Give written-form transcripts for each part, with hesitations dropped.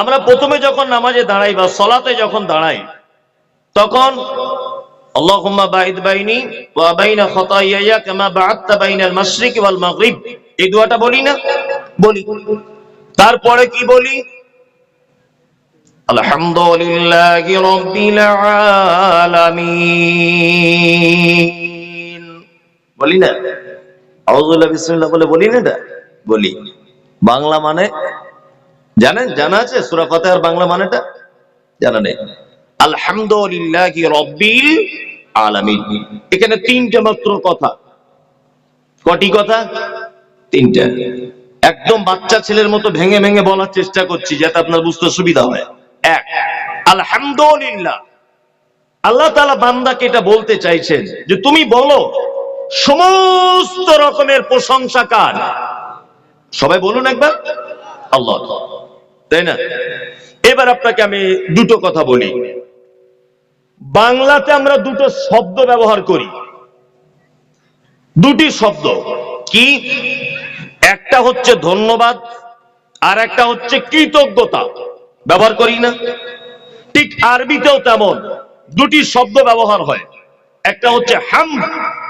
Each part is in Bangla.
আমরা প্রথমে যখন নামাজে দাঁড়াই বা সলাতে যখন দাঁড়াই তখন আল্লাহুম্মা বাঈদ বাইনি ওয়া বাইনা খাতায়ায়া কামা বা'আদতা বাইনাল মাশরিকি ওয়াল মাগরিব, এই দোয়াটা বলি না? বলি। তারপরে কি বলি? আলহামদুলিল্লাহি রাব্বিল আলামিন, বলি না? আউযুবিল্লাহি বিসমিল্লাহ বলে বলি না? এটা বলি। বাংলা মানে জানেন? জানা আছে সূরা ফাতিহার বাংলা মানেটা? জানা নেই? আলহামদুলিল্লাহি রাব্বিল আলামিন। এখানে তিনটা মাত্র কথা। কটি কথা? তিনটা। একদম বাচ্চা ছেলের মতো ভেঙে ভেঙে বলার চেষ্টা করছি যাতে আপনার বুঝতে সুবিধা হয়। এক, আলহামদুলিল্লাহ, আল্লাহ তাআলা বান্দাকে এটা বলতে চাইছেন যে তুমি বলো সমস্ত রকমের প্রশংসা কার? সবাই বলুন একবার, আল্লাহ, তাই না? এবার আপনাকে আমি দুটো কথা বলি। বাংলাতে আমরা দুটো শব্দ ব্যবহার করি, দুটি শব্দ। কি? একটা হচ্ছে ধন্যবাদ আর একটা হচ্ছে কৃতজ্ঞতা। ব্যবহার করি না? ঠিক আরবিতেও তেমন দুটি শব্দ ব্যবহার হয়, একটা হচ্ছে হামদ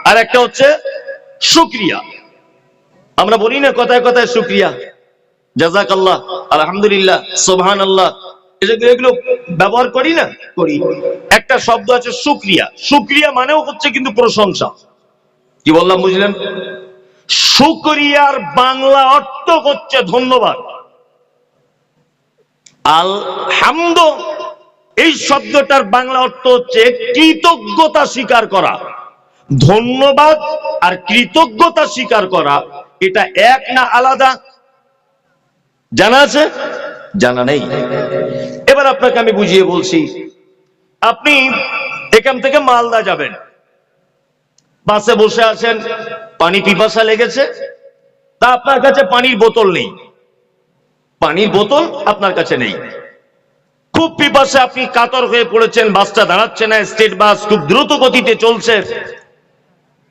আর একটা হচ্ছে শুকরিয়া। আমরা বলি না কথায় কথায় শুকরিয়া, জাযাকাল্লাহ, আলহামদুলিল্লাহ, সুবহানাল্লাহ, এগুলো ব্যবহার করি না? করি। একটা শব্দ আছে শুকরিয়া। শুকরিয়া মানেও হচ্ছে কিন্তু প্রশংসা। কি বললাম বুঝলেন? শুকরিয়ার বাংলা অর্থ হচ্ছে ধন্যবাদ। আলহামদ এই শব্দটার বাংলা অর্থ হচ্ছে কৃতজ্ঞতা স্বীকার করা। ধন্যবাদ আর কৃতজ্ঞতা স্বীকার করা এটা এক না আলাদা? জানা আছে? জানা নেই? এবার আপনাকে আমি বুঝিয়ে বলছি। আপনি এখান থেকে মালদা যাবেন, বাসে বসে আছেন, পানি পিপাসা লেগেছে, তা আপনার কাছে পানির বোতল নেই। পানির বোতল আপনার কাছে নেই, খুব পিপাসা, আপনি কাতর হয়ে পড়েছেন, বাসটা দাঁড়াচ্ছে না, স্টেট বাস খুব দ্রুত গতিতে চলছে।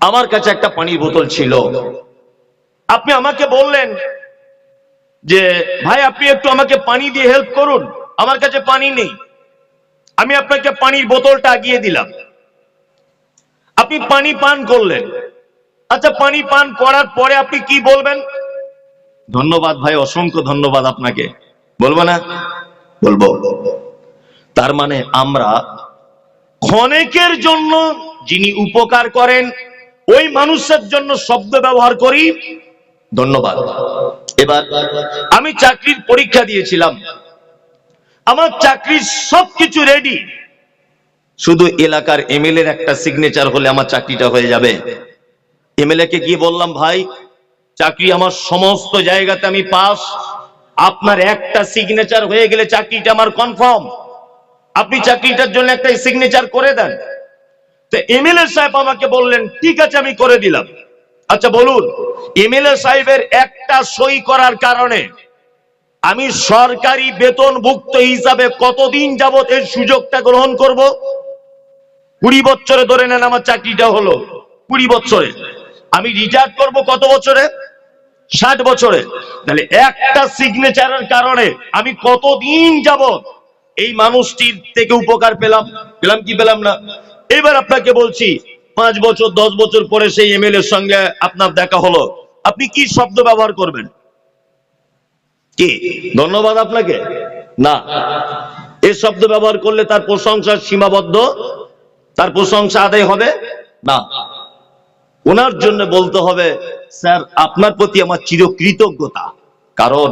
আমার কাছে একটা পানির বোতল ছিল, আপনি আমাকে বললেন যে ভাই আপনি একটু আমাকে পানি দিয়ে হেল্প করুন, আমার কাছে পানি নেই। আমি আপনাকে পানির বোতলটা এগিয়ে দিলাম, আপনি পানি পান করলেন। আচ্ছা, পানি পান করার পরে আপনি কি বলবেন? ধন্যবাদ ভাই, অসংখ্য ধন্যবাদ আপনাকে, বলবো না? বলবো। তার মানে আমরা ক্ষণিকের জন্য যিনি উপকার করেন ওই মানুষের জন্য শব্দ ব্যবহার করি ধন্যবাদ। এবার আমি চাকরির পরীক্ষা দিয়েছিলাম, আমার চাকরির সবকিছু রেডি, শুধু এলাকার এমএলএ এর একটা সিগনেচার হলে আমার চাকরিটা হয়ে যাবে। এমএলএ কে গিয়ে বললাম ভাই চাকরি আমার সমস্ত জায়গাতে আমি পাস, আপনার একটা সিগনেচার হয়ে গেলে চাকরিটা আমার কনফার্ম, আপনি চাকরিটার জন্য একটা সিগনেচার করে দেন। তো এমএলএ সাহেব আমাকে বললেন ঠিক আছে আমি করে দিলাম। আচ্ছা বলুন, এমএলএ সাহেবের একটা সই করার কারণে আমি সরকারি বেতনভুক্ত হিসাবে কতদিন যাবত এর সুযোগটা গ্রহণ করব? 20 বছরে ধরে নেন আমার চাকরিটা হলো 20 বছরে, আমি রিটায়ার করব কত বছরে? 60 বছরে। তাহলে একটা সিগনেচারের কারণে আমি কতদিন যাবত এই মানুষটির থেকে উপকার পেলাম? পেলাম কি পেলাম না? এবার আপনাকে বলছি 5 বছর 10 বছর পরে সেই এমএলএ এর সঙ্গে আপনার দেখা হলো, আপনি কি শব্দ ব্যবহার করবেন? কি ধন্যবাদ আপনাকে? না, এই শব্দ ব্যবহার করলে তার প্রশংসা সীমাবদ্ধ, তার প্রশংসা আদায় হবে না। ওনার জন্য বলতে হবে স্যার আপনার প্রতি আমার চিরকৃতজ্ঞতা, কারণ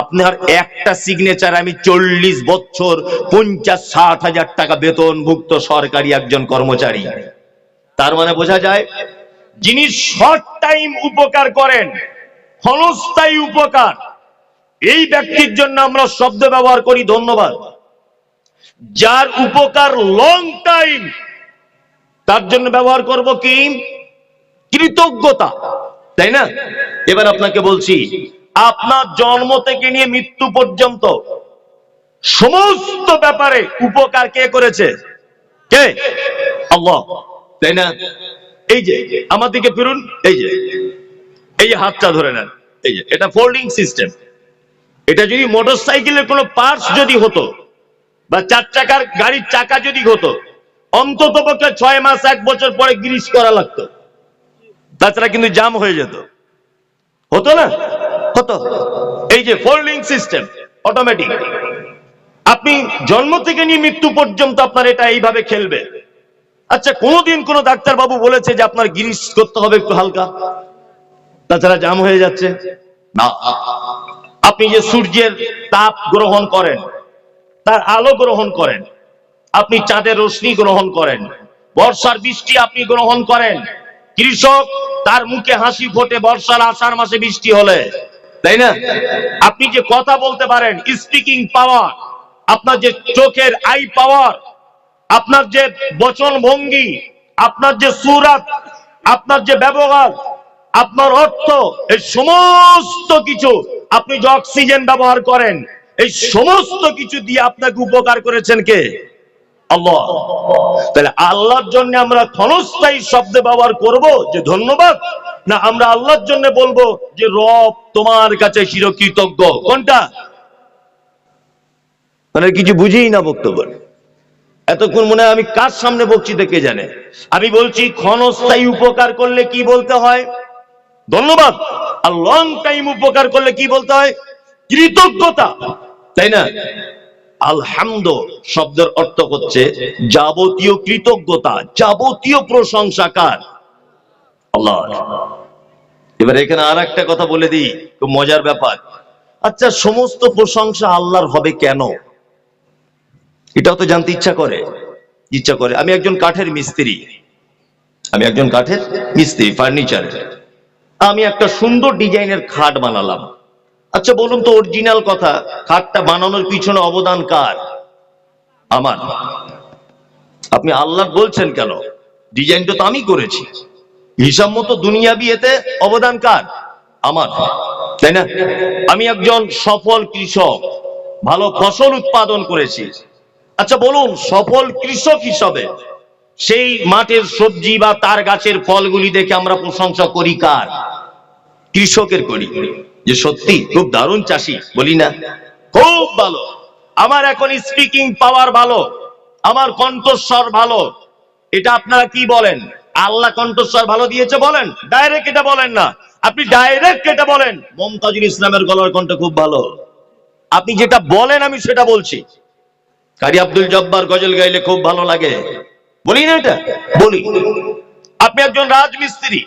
আপনার একটা সিগনেচার আমি 40 বছর 50-60 হাজার টাকা বেতনভুক্ত সরকারি একজন কর্মচারী। তার মানে বোঝা যায় যিনি শর্ট টাইম উপকার করেন, ক্ষণস্থায়ী উপকার, এই ব্যক্তির জন্য আমরা শব্দ ব্যবহার করি ধন্যবাদ। যার উপকার লং টাইম তার জন্য ব্যবহার করব কি? কৃতজ্ঞতা, তাই না? এবার আপনাকে বলছি আপনার জন্ম থেকে নিয়ে মৃত্যু পর্যন্ত সমস্ত ব্যাপারে উপকার কে করেছে? কে? আল্লাহ, তাই না? এই যে আমার দিকে ফিরুন, এই যে হাতটা ধরে নেন, এই যে এটা ফোল্ডিং সিস্টেম, এটা যদি মোটরসাইকেলের কোনো পার্টস যদি হতো বা 4 চাকার গাড়ির চাকা যদি হতো, অন্তত পক্ষে 6 মাস 1 বছর পরে গ্রিস করা লাগতো, তাছাড়া কিন্তু জাম হয়ে যেত। হতো না? হতো। এই যে ফোল্ডিং সিস্টেম অটোমেটিক, আপনি জন্ম থেকে নিয়ে মৃত্যু পর্যন্ত আপনার এটা এইভাবে খেলবে। আচ্ছা, কোনদিন কোন ডাক্তার বাবু বলেছে যে আপনার গ্রিস করতে হবে একটু হালকা, তাছাড়া জাম হয়ে যাচ্ছে? না। আপনি যে সূর্যের তাপ গ্রহণ করেন, তার আলো গ্রহণ করেন, আপনি চাঁদের রশ্মি গ্রহণ করেন, বর্ষার বৃষ্টি আপনি গ্রহণ করেন, কৃষক তার মুখে হাসি ফোটে বর্ষার আষাঢ় মাসে বৃষ্টি হলে, তাই না? আপনি যে কথা বলতে পারেন, স্পিকিং পাওয়ার, আপনার যে চোখের আই পাওয়ার, আপনার যে বচন ভঙ্গি, আপনার যে সুরাত, আপনার যে ব্যবহার, আপনার অর্থ, এই সমস্ত কিছু, আপনি যে অক্সিজেন ব্যবহার করেন, এই সমস্ত কিছু দিয়ে আপনাকে উপকার করেছেন কে? আল্লাহ। তাহলে আল্লাহর জন্য আমরা ক্ষণস্থায়ী শব্দ ব্যবহার করব যে ধন্যবাদ, না আমরা আল্লাহর জন্য বলবো যে রব তোমার কাছে চিরকৃতজ্ঞ? কোনটা? মানে কিছু বুঝিই না বক্তব্য। এতক্ষণ মনে হয় আমি কার সামনে বকছি কে জানে। আমি বলছি ক্ষণস্থায়ী উপকার করলে কি বলতে হয়? ধন্যবাদ। আর লং টাইম উপকার করলে কি বলতে হয়? কৃতজ্ঞতা, তাই না? আলহামদ শব্দের অর্থ হচ্ছে যাবতীয় কৃতজ্ঞতা, যাবতীয় প্রশংসা কার? আল্লাহ। এবার এখানে আর একটা কথা বলে দিই, খুব মজার ব্যাপার। আচ্ছা, সমস্ত প্রশংসা আল্লাহর হবে কেন? এটাও তো জানতে ইচ্ছা করে। আমি একজন কাঠের মিস্ত্রি, ফার্নিচার। আমি একটা সুন্দর ডিজাইনের খাট বানালাম। আচ্ছা বলুন তো, অরিজিনাল কথা, খাটটা বানানোর পিছনে অবদান কার? আমার। আপনি আল্লাহ বলছেন কেন? ডিজাইনটা তো আমি করেছি, হিসাব মতো দুনিয়াবি এতে অবদান কার? আমার, তাই না? আমি একজন সফল কৃষক, ভালো ফসল উৎপাদন করেছি। আচ্ছা বলুন, সফল কৃষক হিসাবে সেই মাঠের সবজি বা তার গাছের ফলগুলি দেখে আমরা প্রশংসা করি কার? কৃষকের করি, যে সত্যি খুব দারুণ চাষি, বলি না? খুব ভালো, আমার এখন স্পিকিং পাওয়ার ভালো, আমার কণ্ঠস্বর ভালো। এটা আপনারা কি বলেন? আল্লাহ কণ্ঠস্বর ভালো দিয়েছে বলেন? ডাইরেক্ট এটা বলেন না, আপনি ডাইরেক্ট এটা বলেন মুমতাজুল ইসলামের গলার কণ্ঠ খুব ভালো। আপনি যেটা বলেন আমি সেটা বলছি। কারি আব্দুল জব্বার গজল গাইলে খুব ভালো লাগে, বলি না? এটা বলি। আপনি একজন রাজমিস্ত্রি,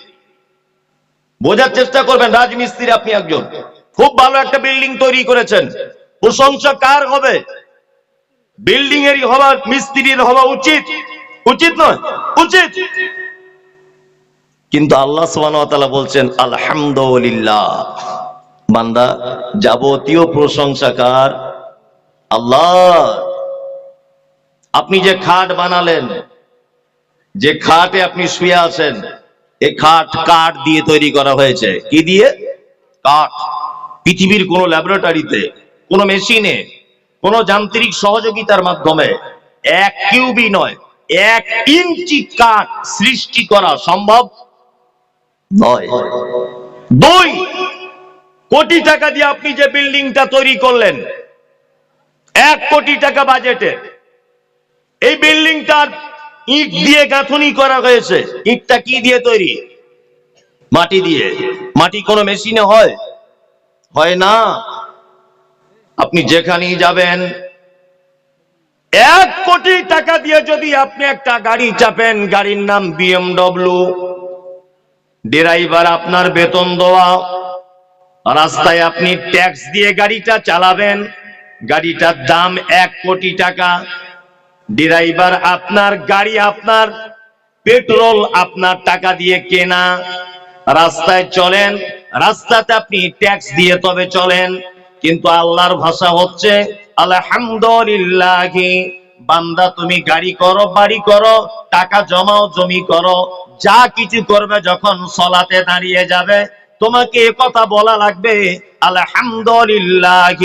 বোঝার চেষ্টা করবেন, রাজমিস্ত্রি আপনি একজন, খুব ভালো একটা বিল্ডিং তৈরি করেছেন, প্রশংসা কার হবে? বিল্ডিং এরই হওয়া, মিস্ত্রির হওয়া উচিত? উচিত নয়? উচিত। কিন্তু আল্লাহ সুবহানাহু ওয়া তাআলা বলছেন আলহামদুলিল্লাহ, বান্দা যাবতীয় প্রশংসা কার? আল্লাহ। আপনি যে খাট বানালেন, যে খাটে আপনি শুয়ে আছেন, এই খাট কাঠ দিয়ে তৈরি করা হয়েছে। কি দিয়ে? কাঠ। পৃথিবীর কোন ল্যাবরেটরিতে, কোন মেশিনে, কোন যান্ত্রিক সহযোগিতার মাধ্যমে 1 কিউবি নয়, 1 ইঞ্চি কাঠ সৃষ্টি করা সম্ভব নয়। 2 কোটি টাকা দিয়ে আপনি যে বিল্ডিংটা তৈরি করলেন, 1 কোটি টাকা বাজেটে, এই বিল্ডিংটার ইট দিয়ে গাঁথনি করা হয়েছে। ইটটা কি দিয়ে তৈরি? মাটি দিয়ে। মাটি কোনো মেশিনে হয়? হয় না। আপনি যেখানেই যাবেন, 1 কোটি টাকা দিয়ে যদি আপনি একটা গাড়ি চাপেন, গাড়ির নাম BMW, ড্রাইভার আপনার বেতন দেওয়া, রাস্তায় আপনি ট্যাক্স দিয়ে গাড়িটা চালাবেন, গাড়িটার দাম 1 কোটি টাকা। ড্রাইভার আপনার, গাড়ি আপনার, পেট্রোল আপনার টাকা দিয়ে কেনা। রাস্তায় চলেন, রাস্তাতে আপনি ট্যাক্স দিয়ে তবে চলেন। কিন্তু আল্লাহর ভাষা হচ্ছে আলহামদুলিল্লাহ। বান্দা তুমি গাড়ি করো, বাড়ি করো, টাকা জমাও, জমি করো, যা কিছু করবে, যখন সলাতে দাঁড়িয়ে যাবে তোমাকে কথা বলা লাগবে আলহামদুলিল্লাহ।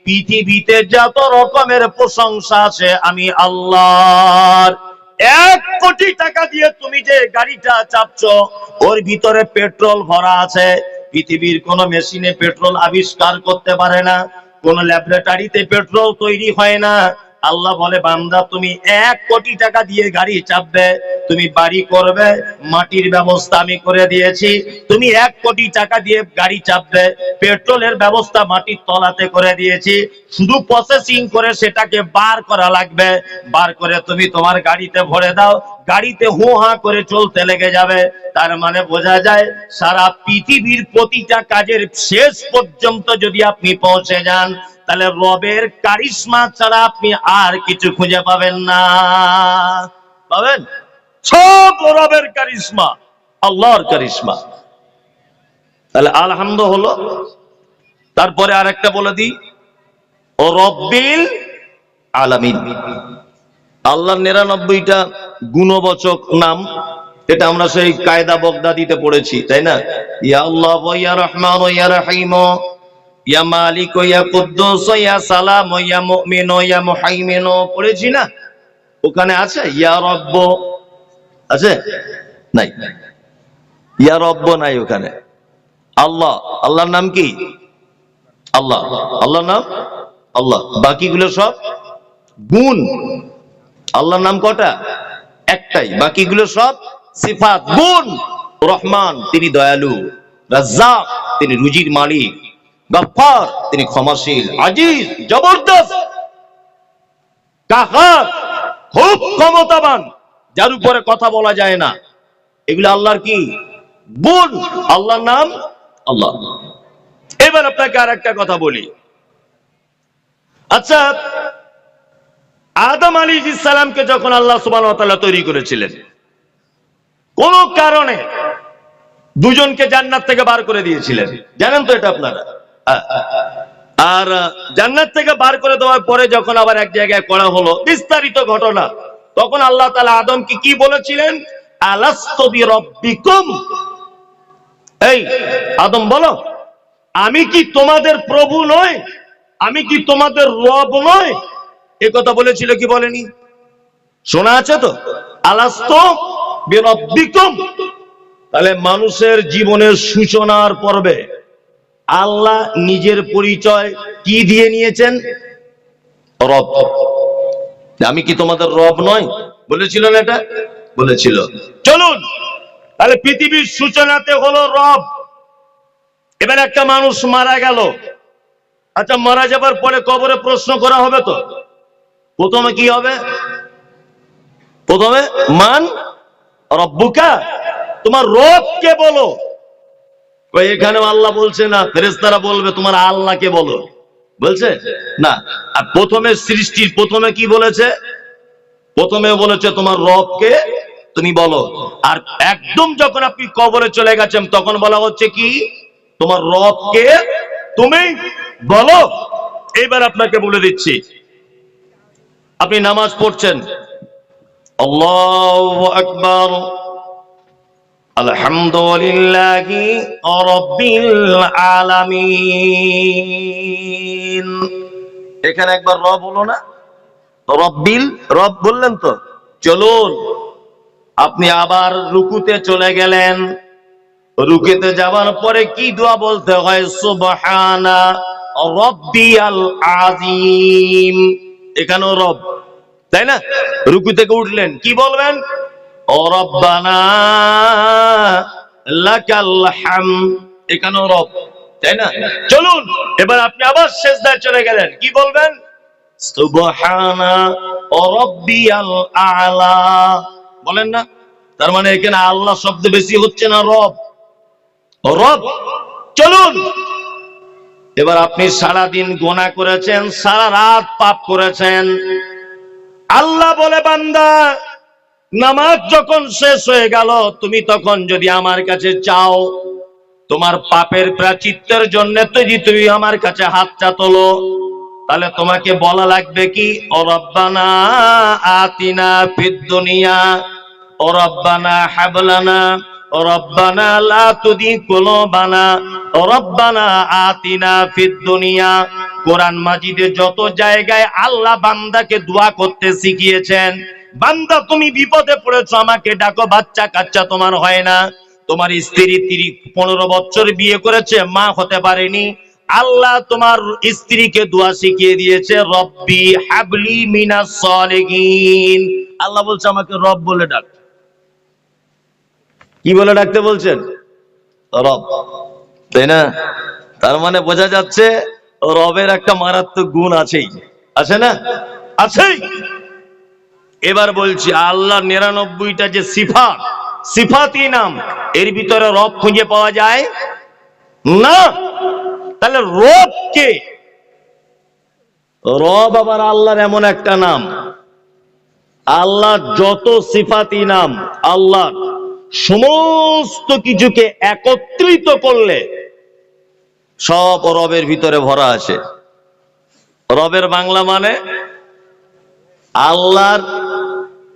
পৃথিবীতে যত রকমের প্রশংসা আছে আমি আল্লাহর। 1 কোটি টাকা দিয়ে তুমি যে গাড়িটা চাপছো, ওর ভিতরে পেট্রোল ভরা আছে, পৃথিবীর কোন মেশিনে পেট্রোল আবিষ্কার করতে পারে না, কোন ল্যাবরেটরিতে পেট্রোল তৈরি হয় না। আল্লাহ বলে বান্দা তুমি 1 কোটি টাকা দিয়ে গাড়ি চাপবে, তুমি বাড়ি করবে, মাটির ব্যবস্থা আমি করে দিয়েছি। তুমি 1 কোটি টাকা দিয়ে গাড়ি চাপবে, পেট্রোলের ব্যবস্থা মাটির তলাতে করে দিয়েছি, শুধু প্রসেসিং করে সেটাকে বার করা লাগবে। বার করে তুমি তোমার গাড়িতে ভরে দাও, গাড়িতে হু হা করে চলতে লেগে যাবে। তার মানে বোঝা যায় সারা পৃথিবীর প্রতিটা কাজের শেষ পর্যন্ত যদি আপনি পৌঁছে যান, তাহলে রবের কারিশমা ছাড়া আপনি আর কিছু খুঁজে পাবেন না। পাবেন? সব রবের কারিশমা, আল্লাহর কারিশমা। তাহলে আলহামদু হলো। তারপরে আরেকটা বলে দিই, ও রব্বিল আলামিন। আল্লাহর 99টা গুণবাচক নাম, এটা আমরা সেই কায়দা বগদাদিতে পড়েছি, তাই না? ইয়া আল্লাহ, ইয়া রহমান, ইয়া রহিম, ইয়া মালিক, ইয়া কুদ্দুস, ইয়া সালাম, ইয়া মুমিন, ইয়া মুহাইমিন পড়েছি না? ওখানে আছে ইয়া রব্ব? আছে? নাই, ইয়া রব্ব নাই ওখানে। আল্লাহ, আল্লাহর নাম কি? আল্লাহ, আল্লাহর নাম আল্লাহ। বাকিগুলো সব গুণ। আল্লাহর নাম কটা? একটাই, বাকিগুলো সব সিফাত, গুণ। রহমান, তিনি দয়ালু। রাজ্জাক, তিনি রুজির মালিক। গফফার, তিনি ক্ষমাশীল। আজিজ, জবরদস্ত। কাহার, খুব ক্ষমতাবান, যার উপরে কথা বলা যায় না। এগুলো আল্লাহর কি? গুণ। আল্লাহর নাম আল্লাহ। এবার আপনাকে আর একটা কথা বলি। আচ্ছা, আদম আলাইহিস সালামকে যখন আল্লাহ সুবহানাহু ওয়া তাআলা তৈরি করেছিলেন, কোন কারণে দুজনকে জান্নাত থেকে বার করে দিয়েছিলেন, জানেন তো এটা আপনারা? আর জান্নাত থেকে বার করে দেওয়ার পরে যখন আবার এক জায়গায় করা হলো, বিস্তারিত ঘটনা, তখন আল্লাহ তাআলা আদমকে কি বলেছিলেন? আলাস্তু বিরাব্বিকুম, এই আদম বলো, আমি কি তোমাদের প্রভু নই? আমি কি তোমাদের রব নই? এ কথা বলেছিল কি বলেনি? শোনা আছে তো? আলাস্তু বিরাব্বিকুম। তাহলে মানুষের জীবনের সূচনার পর্বে আল্লাহ নিজের পরিচয় কি দিয়ে নিয়েছেন? রব। আমি কি তোমাদের রব নয় বলেছিল না? এটা বলেছিল। চলুন, তাহলে পৃথিবীর সূচনাতে হলো রব। এবার একটা মানুষ মারা গেল, আচ্ছা মারা যাবার পরে কবরে প্রশ্ন করা হবে তো? প্রথমে কি হবে? প্রথমে মান রব্বুকা, তোমার রব কে বলো। এখানে আল্লাহ বলছে না, ফেরেশতারা বলবে তোমার আল্লাহকে বলো, বলছে না। আর প্রথমে সৃষ্টির প্রথমে কি বলেছে? প্রথমে বলেছে তোমার রবকে তুমি বলো। আর একদম যখন আপনি কবরে চলে গেছেন তখন বলা হচ্ছে কি? তোমার রবকে তুমি বলো। এবার আপনাকে বলে দিচ্ছি, আপনি নামাজ পড়ছেন, আল্লাহু আকবার, আলহামদুলিল্লাহি রাব্বিল আলামিন। এখানে একবার রব হলো না? রব্বিল, রব বললেন তো। চলুন, আপনি আবার রুকুতে চলে গেলেন। রুকুতে যাওয়ার পরে কি দোয়া বলতে হয়? সুবহানা রাব্বিয়াল আযীম। এখানেও রব, তাই না? রুকু থেকে উঠলেন, কি বলবেন? ও রব্বানা লাকাল হামদ। এখানেও রব, তাই না? চলুন, এবার আপনি আবার সিজদায় চলে গেলেন, কি বলবেন? সুবহানা রাব্বিয়াল আ'লা। বলেন না? তার মানে এখানে আল্লাহ শব্দ বেশি হচ্ছে না রব? রব। চলুন, এবার আপনি সারা দিন গুনাহ করেছেন, সারা রাত পাপ করেছেন। আল্লাহ বলে বান্দা, নামাজ যখন শেষ হয়ে গেল, তুমি তখন যদি আমার কাছে চাও, তোমার পাপের প্রায়শ্চিত্তের জন্য যদি তুমি আমার কাছে হাতটা তোলো, তাহলে তোমাকে বলা লাগবে কি? ও রব্বানা আতিনা ফিদ দুনিয়া, ও রব্বানা হাবলানা, ও রব্বানা লা তুদি কুলুবানা, ও রব্বানা আতিনা ফিদ দুনিয়া। কোরআন মাজিদে যত জায়গায় আল্লাহ বান্দাকে দোয়া করতে শিখিয়েছেন, বান্দা তুমি বিপদে পড়েছো, আমাকে ডাকো, বাচ্চা কাচ্চা তোমার হয় না, তোমার স্ত্রী 15 বছর বিয়ে করেছে, মা হতে পারেনি, আল্লাহ তোমার স্ত্রীকে দোয়া শিখিয়ে দিয়েছে, রব্বি হাবলি মিনাস সালিহিন। আল্লাহ বলছে আমাকে রব বলে ডাক। কি বলে ডাকতে বলছেন? রব, তাই না? তার মানে বোঝা যাচ্ছে রবের একটা মারাত্মক গুণ আছেই, আছে না? আছেই। এবার বলছি আল্লাহ 99টা যে সিফাত, সিফাতি নাম, এর ভিতরে রব খুঁজে পাওয়া যায় না। তাহলে রব কে? রব আবার আল্লাহর এমন একটা নাম, আল্লাহ যত সিফাতি নাম, আল্লাহ সমস্ত কিছুকে একত্রিত করলে সব রবের ভিতরে ভরা আছে। রবের বাংলা মানে আল্লাহর,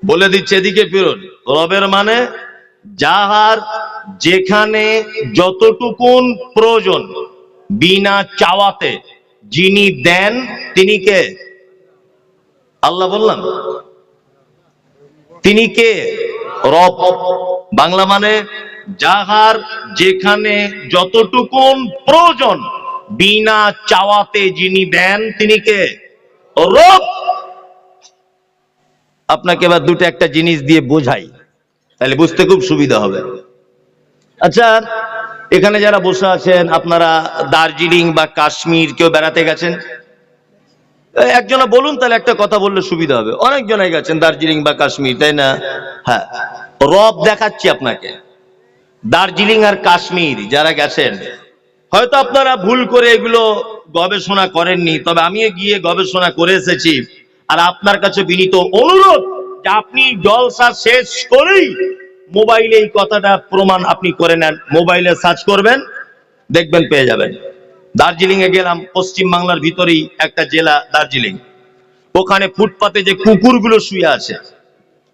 বলে দিচ্ছে এদিকে ফিরুন, রবের মানে যাহার যেখানে যতটুকুন প্রয়োজন বিনা চাওয়াতে যিনি দেন তিনি কে? আল্লাহ বললাম, তিনি কে? রব। বাংলা মানে যাহার যেখানে যতটুকুন প্রয়োজন বিনা চাওয়াতে যিনি দেন তিনি কে? রব। আপনাকে এবার দুটো একটা জিনিস দিয়ে বোঝাই, তাহলে বুঝতে খুব সুবিধা হবে। আচ্ছা, এখানে যারা বসে আছেন আপনারা দার্জিলিং বা কাশ্মীর কেউ বেড়াতে গেছেন? একজনে বলুন, তাহলে একটা কথা বললে সুবিধা হবে। অনেকজনে গেছেন দার্জিলিং বা কাশ্মীর, তাই না? হ্যাঁ, রব দেখাচ্ছি আপনাকে। দার্জিলিং আর কাশ্মীর যারা গেছেন, হয়তো আপনারা ভুল করে এগুলো গবেষণা করেননি, তবে আমি গিয়ে গবেষণা করে এসেছি। আর আপনার কাছে বিনীত অনুরোধ যে আপনি জলসা শেষ করেই মোবাইলে এই কথাটা প্রমাণ আপনি করে নেন, মোবাইলে সার্চ করবেন, দেখবেন পেয়ে যাবেন। দার্জিলিং এ গেলাম, পশ্চিম বাংলার ভিতরেই একটা জেলা দার্জিলিং। ওখানে ফুটপাতে যে কুকুরগুলো শুয়ে আছে,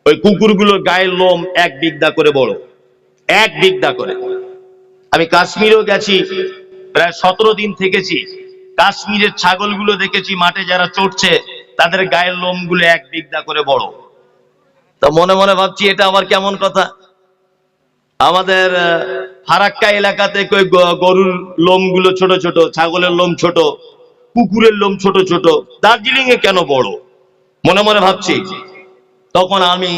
ওই কুকুরগুলোর গায়ের লোম 1 বিঘা করে বড়, 1 বিঘা করে। আমি কাশ্মীরেও গেছি, প্রায় 17 দিন থেকেছি। কাশ্মীরের ছাগলগুলো দেখেছি মাঠে যারা চড়ছে, তাদের গায়ের লোমগুলো 1 বিঘা করে বড়। তো মনে মনে ভাবছি এটা আবার কেমন কথা। আমাদের ফারাক্কা এলাকাতে কই গরুর লোমগুলো ছোট ছোট, ছাগলের লোম ছোট, কুকুরের লোম ছোট ছোট, দার্জিলিং এ কেন বড়? মনে মনে ভাবছি। তখন আমি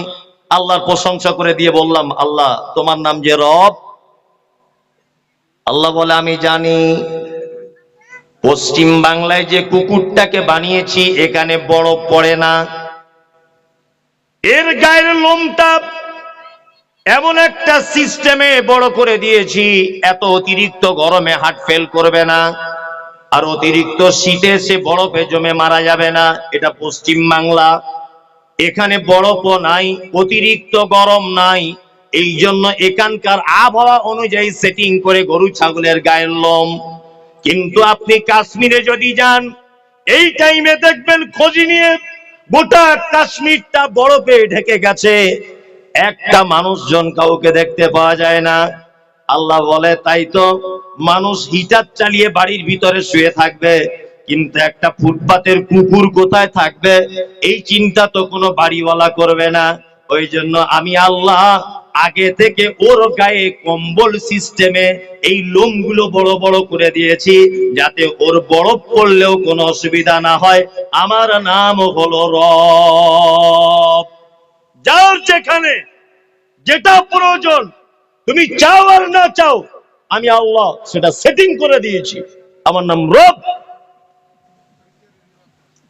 আল্লাহর প্রশংসা করে দিয়ে বললাম, আল্লাহ তোমার নাম যে রব। আল্লাহ বলে, আমি জানি পশ্চিম বাংলায় যে কুকুরটাকে বানিয়েছি এখানে বরফ পড়ে না, এর গায়ের লোমটা এমন একটা সিস্টেমে বড় করে দিয়েছি, এত অতিরিক্ত গরমে হার্ট ফেল করবে না, আর অতিরিক্ত শীতে সে বরফে জমে মারা যাবে না। এটা পশ্চিম বাংলা, এখানে বরফও নাই, অতিরিক্ত গরম নাই, এই জন্য এখানকার আবহাওয়া অনুযায়ী সেটিং করে গরু ছাগলের গায়ের লোম। কিন্তু আপনি কাশ্মীরে যদি যান, এই টাইমে দেখবেন খোঁজ নিয়ে গোটা কাশ্মীরটা বরফে ঢেকে গেছে, একটা মানুষজন কাউকে দেখতে পাওয়া যায় না। আল্লাহ বলে, তাই তো মানুষ হিটার চালিয়ে বাড়ির ভিতরে শুয়ে থাকবে, কিন্তু একটা ফুটপাতের কুকুর কোথায় থাকবে এই চিন্তা তো কোনো বাড়িওয়ালা করবে না। ওই জন্য আমি আল্লাহ আগে থেকে ওর গায়ে কম্বল সিস্টেমে এই লোমগুলো বড় বড় করে দিয়েছি, যাতে ওর বরফ পড়লেও কোনো অসুবিধা না হয়। আমার নাম হলো রব। যার যেখানে যেটা প্রয়োজন, তুমি চাও আর না চাও, আমি আল্লাহ সেটা সেটিং করে দিয়েছি। আমার নাম রব।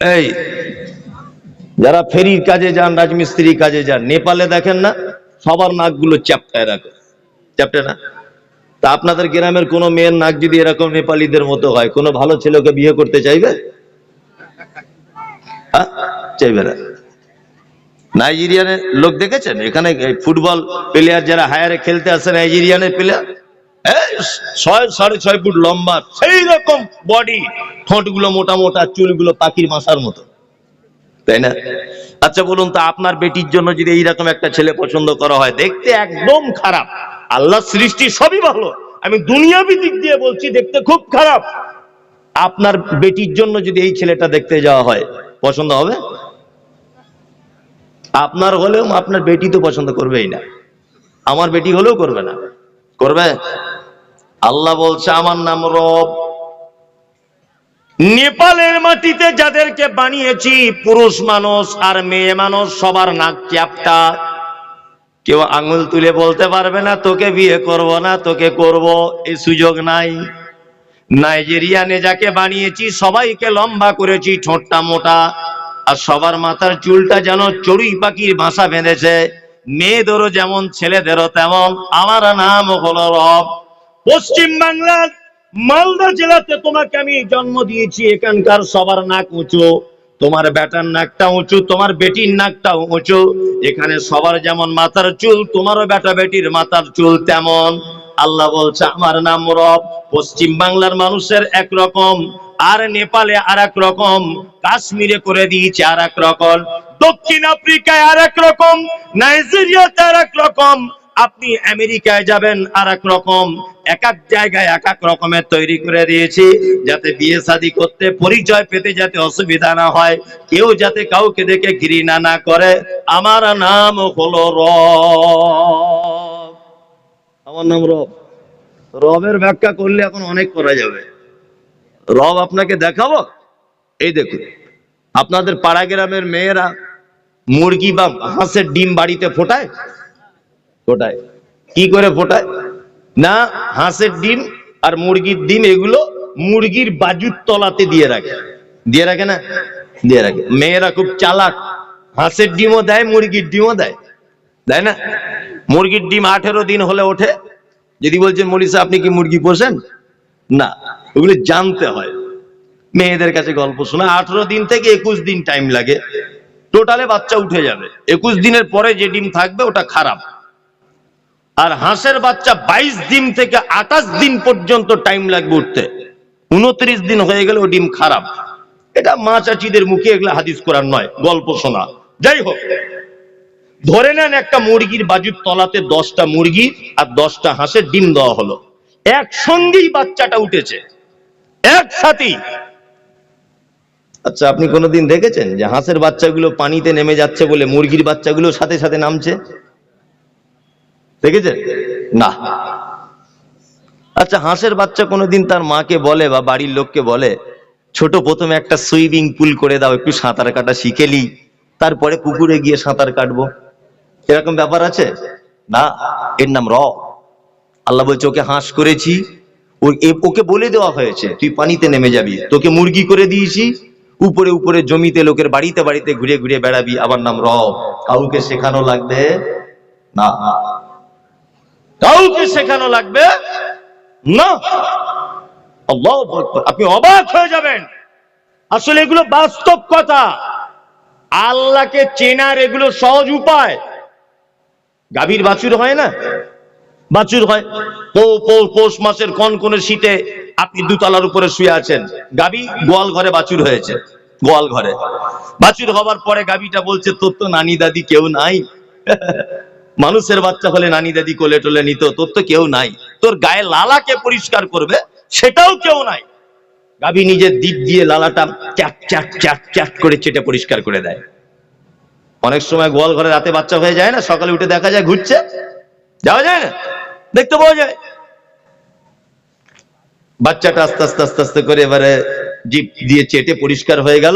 এই যারা ফেরির কাজে যান, রাজমিস্ত্রি কাজে যান, নেপালে দেখেন না সবার নাকগুলো চ্যাপটায় রাখে, চ্যাপটে না? তা আপনাদের গ্রামের কোন মেয়ের নাক যদি এরকম নেপালিদের মতো হয়, কোন ভালো ছেলেকে বিয়ে করতে চাইবে? চাইবে না। নাইজেরিয়ানের লোক দেখেছেন? এখানে ফুটবল প্লেয়ার যারা হায়ারে খেলতে আসে, নাইজেরিয়ানের প্লেয়ার 6.5 ফুট লম্বা, সেই রকম বডি, ঠোঁটগুলো মোটা মোটা, চুলগুলো পাখির মাথার মতো, তাই না? আচ্ছা বলুন তো, আপনার বেটির জন্য যদি এইরকম একটা ছেলে পছন্দ করা হয়, দেখতে একদম খারাপ, আল্লাহ সৃষ্টি সবই ভালো, আমি দুনিয়াবি দিক দিয়ে বলছি, দেখতে খুব খারাপ, আপনার বেটির জন্য যদি এই ছেলেটা দেখতে যাওয়া হয়, পছন্দ হবে? আপনার হলেও আপনার বেটি তো পছন্দ করবেই না, আমার বেটি হলেও করবে না, করবে? আল্লাহ বলছে আমার নাম রব। নেপালের মাটিতে যাদেরকে বানিয়েছি, পুরুষ মানুষ আর মেয়ে মানুষ সবার নাক চ্যাপ্টা। কেউ আঙুল তুলে বলতে পারবে না তোকে বিয়ে করব না, তোকে করব, এই সুযোগ নাই। নাইজেরিয়ানে যাকে বানিয়েছি সবাইকে লম্বা করেছি, ঠোঁটটা মোটা, আর সবার মাথার চুলটা যেন চড়ুই পাখির বাসা বেঁধেছে, মেয়েদেরও যেমন ছেলেদেরও তেমন। আমার নাম হলো রব। পশ্চিম বাংলার মালদা জেলাতে তোমাকে আমি জন্ম দিয়েছি, এখানকার সবার নাক উঁচু, তোমার বেটার নাকটা উঁচু, তোমার বেটির নাকটাও উঁচু। এখানে সবার যেমন মাথার চুল, তোমারও বেটা বেটির মাথার চুল তেমন। আল্লাহ বলছে আমার নাম রব। পশ্চিম বাংলার মানুষের একরকম, আর নেপালে আর এক রকম, কাশ্মীরে করে দিয়েছে আর এক রকম, দক্ষিণ আফ্রিকায় আর এক রকম, নাইজেরিয়াতে আর এক রকম, আপনি আমেরিকায় যাবেন আর এক রকম। এক এক জায়গায় এক এক রকমের তৈরি করে দিয়েছি, যাতে বিয়ে শাদী করতে, পরিচয় পেতে যাতে অসুবিধা না হয়, কেউ যাতে কাউকে দেখে ঘৃণা না করে। আমার নাম হলো রব। আমার নাম রব। রবের ব্যাখ্যা করলে এখন অনেক করা যাবে। রব আপনাকে দেখাবো। এই দেখুন, আপনাদের পাড়া গ্রামের মেয়েরা মুরগি বা হাঁসের ডিম বাড়িতে ফোটায়? ফোটায়। কি করে ফোটায়? না, হাঁসের ডিম আর মুরগির ডিম এগুলো মুরগির বাজুর তলাতে দিয়ে রাখে। দিয়ে রাখে না? দিয়ে রাখে। মেয়েরা খুব চালাক, হাঁসের ডিমও দেয়, মুরগির ডিমও দেয়, দেয় না? মুরগির ডিম 18 দিন হলে ওঠে। যদি বলছেন মৌলী সাহেব আপনি কি মুরগি পোষেন? না, ওগুলো জানতে হয়। মেয়েদের কাছে গল্প শোনা, 18 দিন থেকে 21 দিন টাইম লাগে, টোটালে বাচ্চা উঠে যাবে। 21 দিনের পরে যে ডিম থাকবে ওটা খারাপ। আর হাঁসের বাচ্চা 22 দিন থেকে 28 দিন পর্যন্ত টাইম লাগবে উঠতে। 29 দিন হয়ে গেলে ও ডিম খারাপ। এটা মা চাচিদের মুখে এগুলো হাদিস করার নয়, গল্প শোনা। যাই হোক, ধরে নেন একটা মুরগির বাজুর তলাতে 10টা মুরগি আর 10টা হাঁসের ডিম দেওয়া হলো, একসঙ্গেই বাচ্চাটা উঠেছে, একসাথেই। আচ্ছা, আপনি কোনোদিন দেখেছেন যে হাঁসের বাচ্চাগুলো পানিতে নেমে যাচ্ছে বলে মুরগির বাচ্চাগুলো সাথে সাথে নামছে? দেখেছেন? না। আচ্ছা, হাঁসের বাচ্চা কোনোদিন তার মাকে বলে বা বাড়ির লোককে বলে ছোট প্রথমে একটা সুইমিং পুল করে দাও, একটু সাঁতার কাটা শিখেলি, তারপরে পুকুরে গিয়ে সাঁতার কাটবো? এরকম ব্যাপার আছে? না, এর নাম রব। আল্লাহ বলছে ওকে হাঁস করেছি, ওকে বলে দেওয়া হয়েছে তুই পানিতে নেমে যাবি, তোকে মুরগি করে দিয়েছি, উপরে উপরে জমিতে লোকের বাড়িতে বাড়িতে ঘুরে ঘুরে বেড়াবি। আমার নাম রব। কাউকে শেখানো লাগবে না, কাউকে শেখানো লাগবে না। আল্লাহু আকবার। আপনি অবাক হয়ে যাবেন, আসলে এগুলো বাস্তব কথা। আল্লাহকে চেনার এগুলো সহজ উপায়। গাভীর বাছুর হয় না? বাছুর হয়। পৌষ মাসের কনকনে শীতে আপনি দুতলার উপরে শুয়ে আছেন, গাভী গোয়াল ঘরে বাছুর হয়েছে। গোয়াল ঘরে বাছুর হবার পরে গাভীটা বলছে তোর তো নানি দাদি কেউ নাই। মানুষের বাচ্চা হলে নানি দাদি কোলে টোলে নিত, তোর তো কেউ নাই, তোর গায়ে লালাকে পরিষ্কার করবে সেটাও কেউ নাই। গাভী নিজের দিক দিয়ে লালাটা চ্যাট চ্যাট চ্যাট চ্যাট করে চেটে পরিষ্কার করে দেয়। অনেক সময় গোয়াল ঘরে রাতে বাচ্চা হয়ে যায় না, সকালে উঠে দেখা যায় ঘুরছে, যাওয়া যায় না, দেখতে পাওয়া যায়। বাচ্চাটা আস্তে আস্তে আস্তে আস্তে করে এবারে জিভ দিয়ে চেটে পরিষ্কার হয়ে গেল।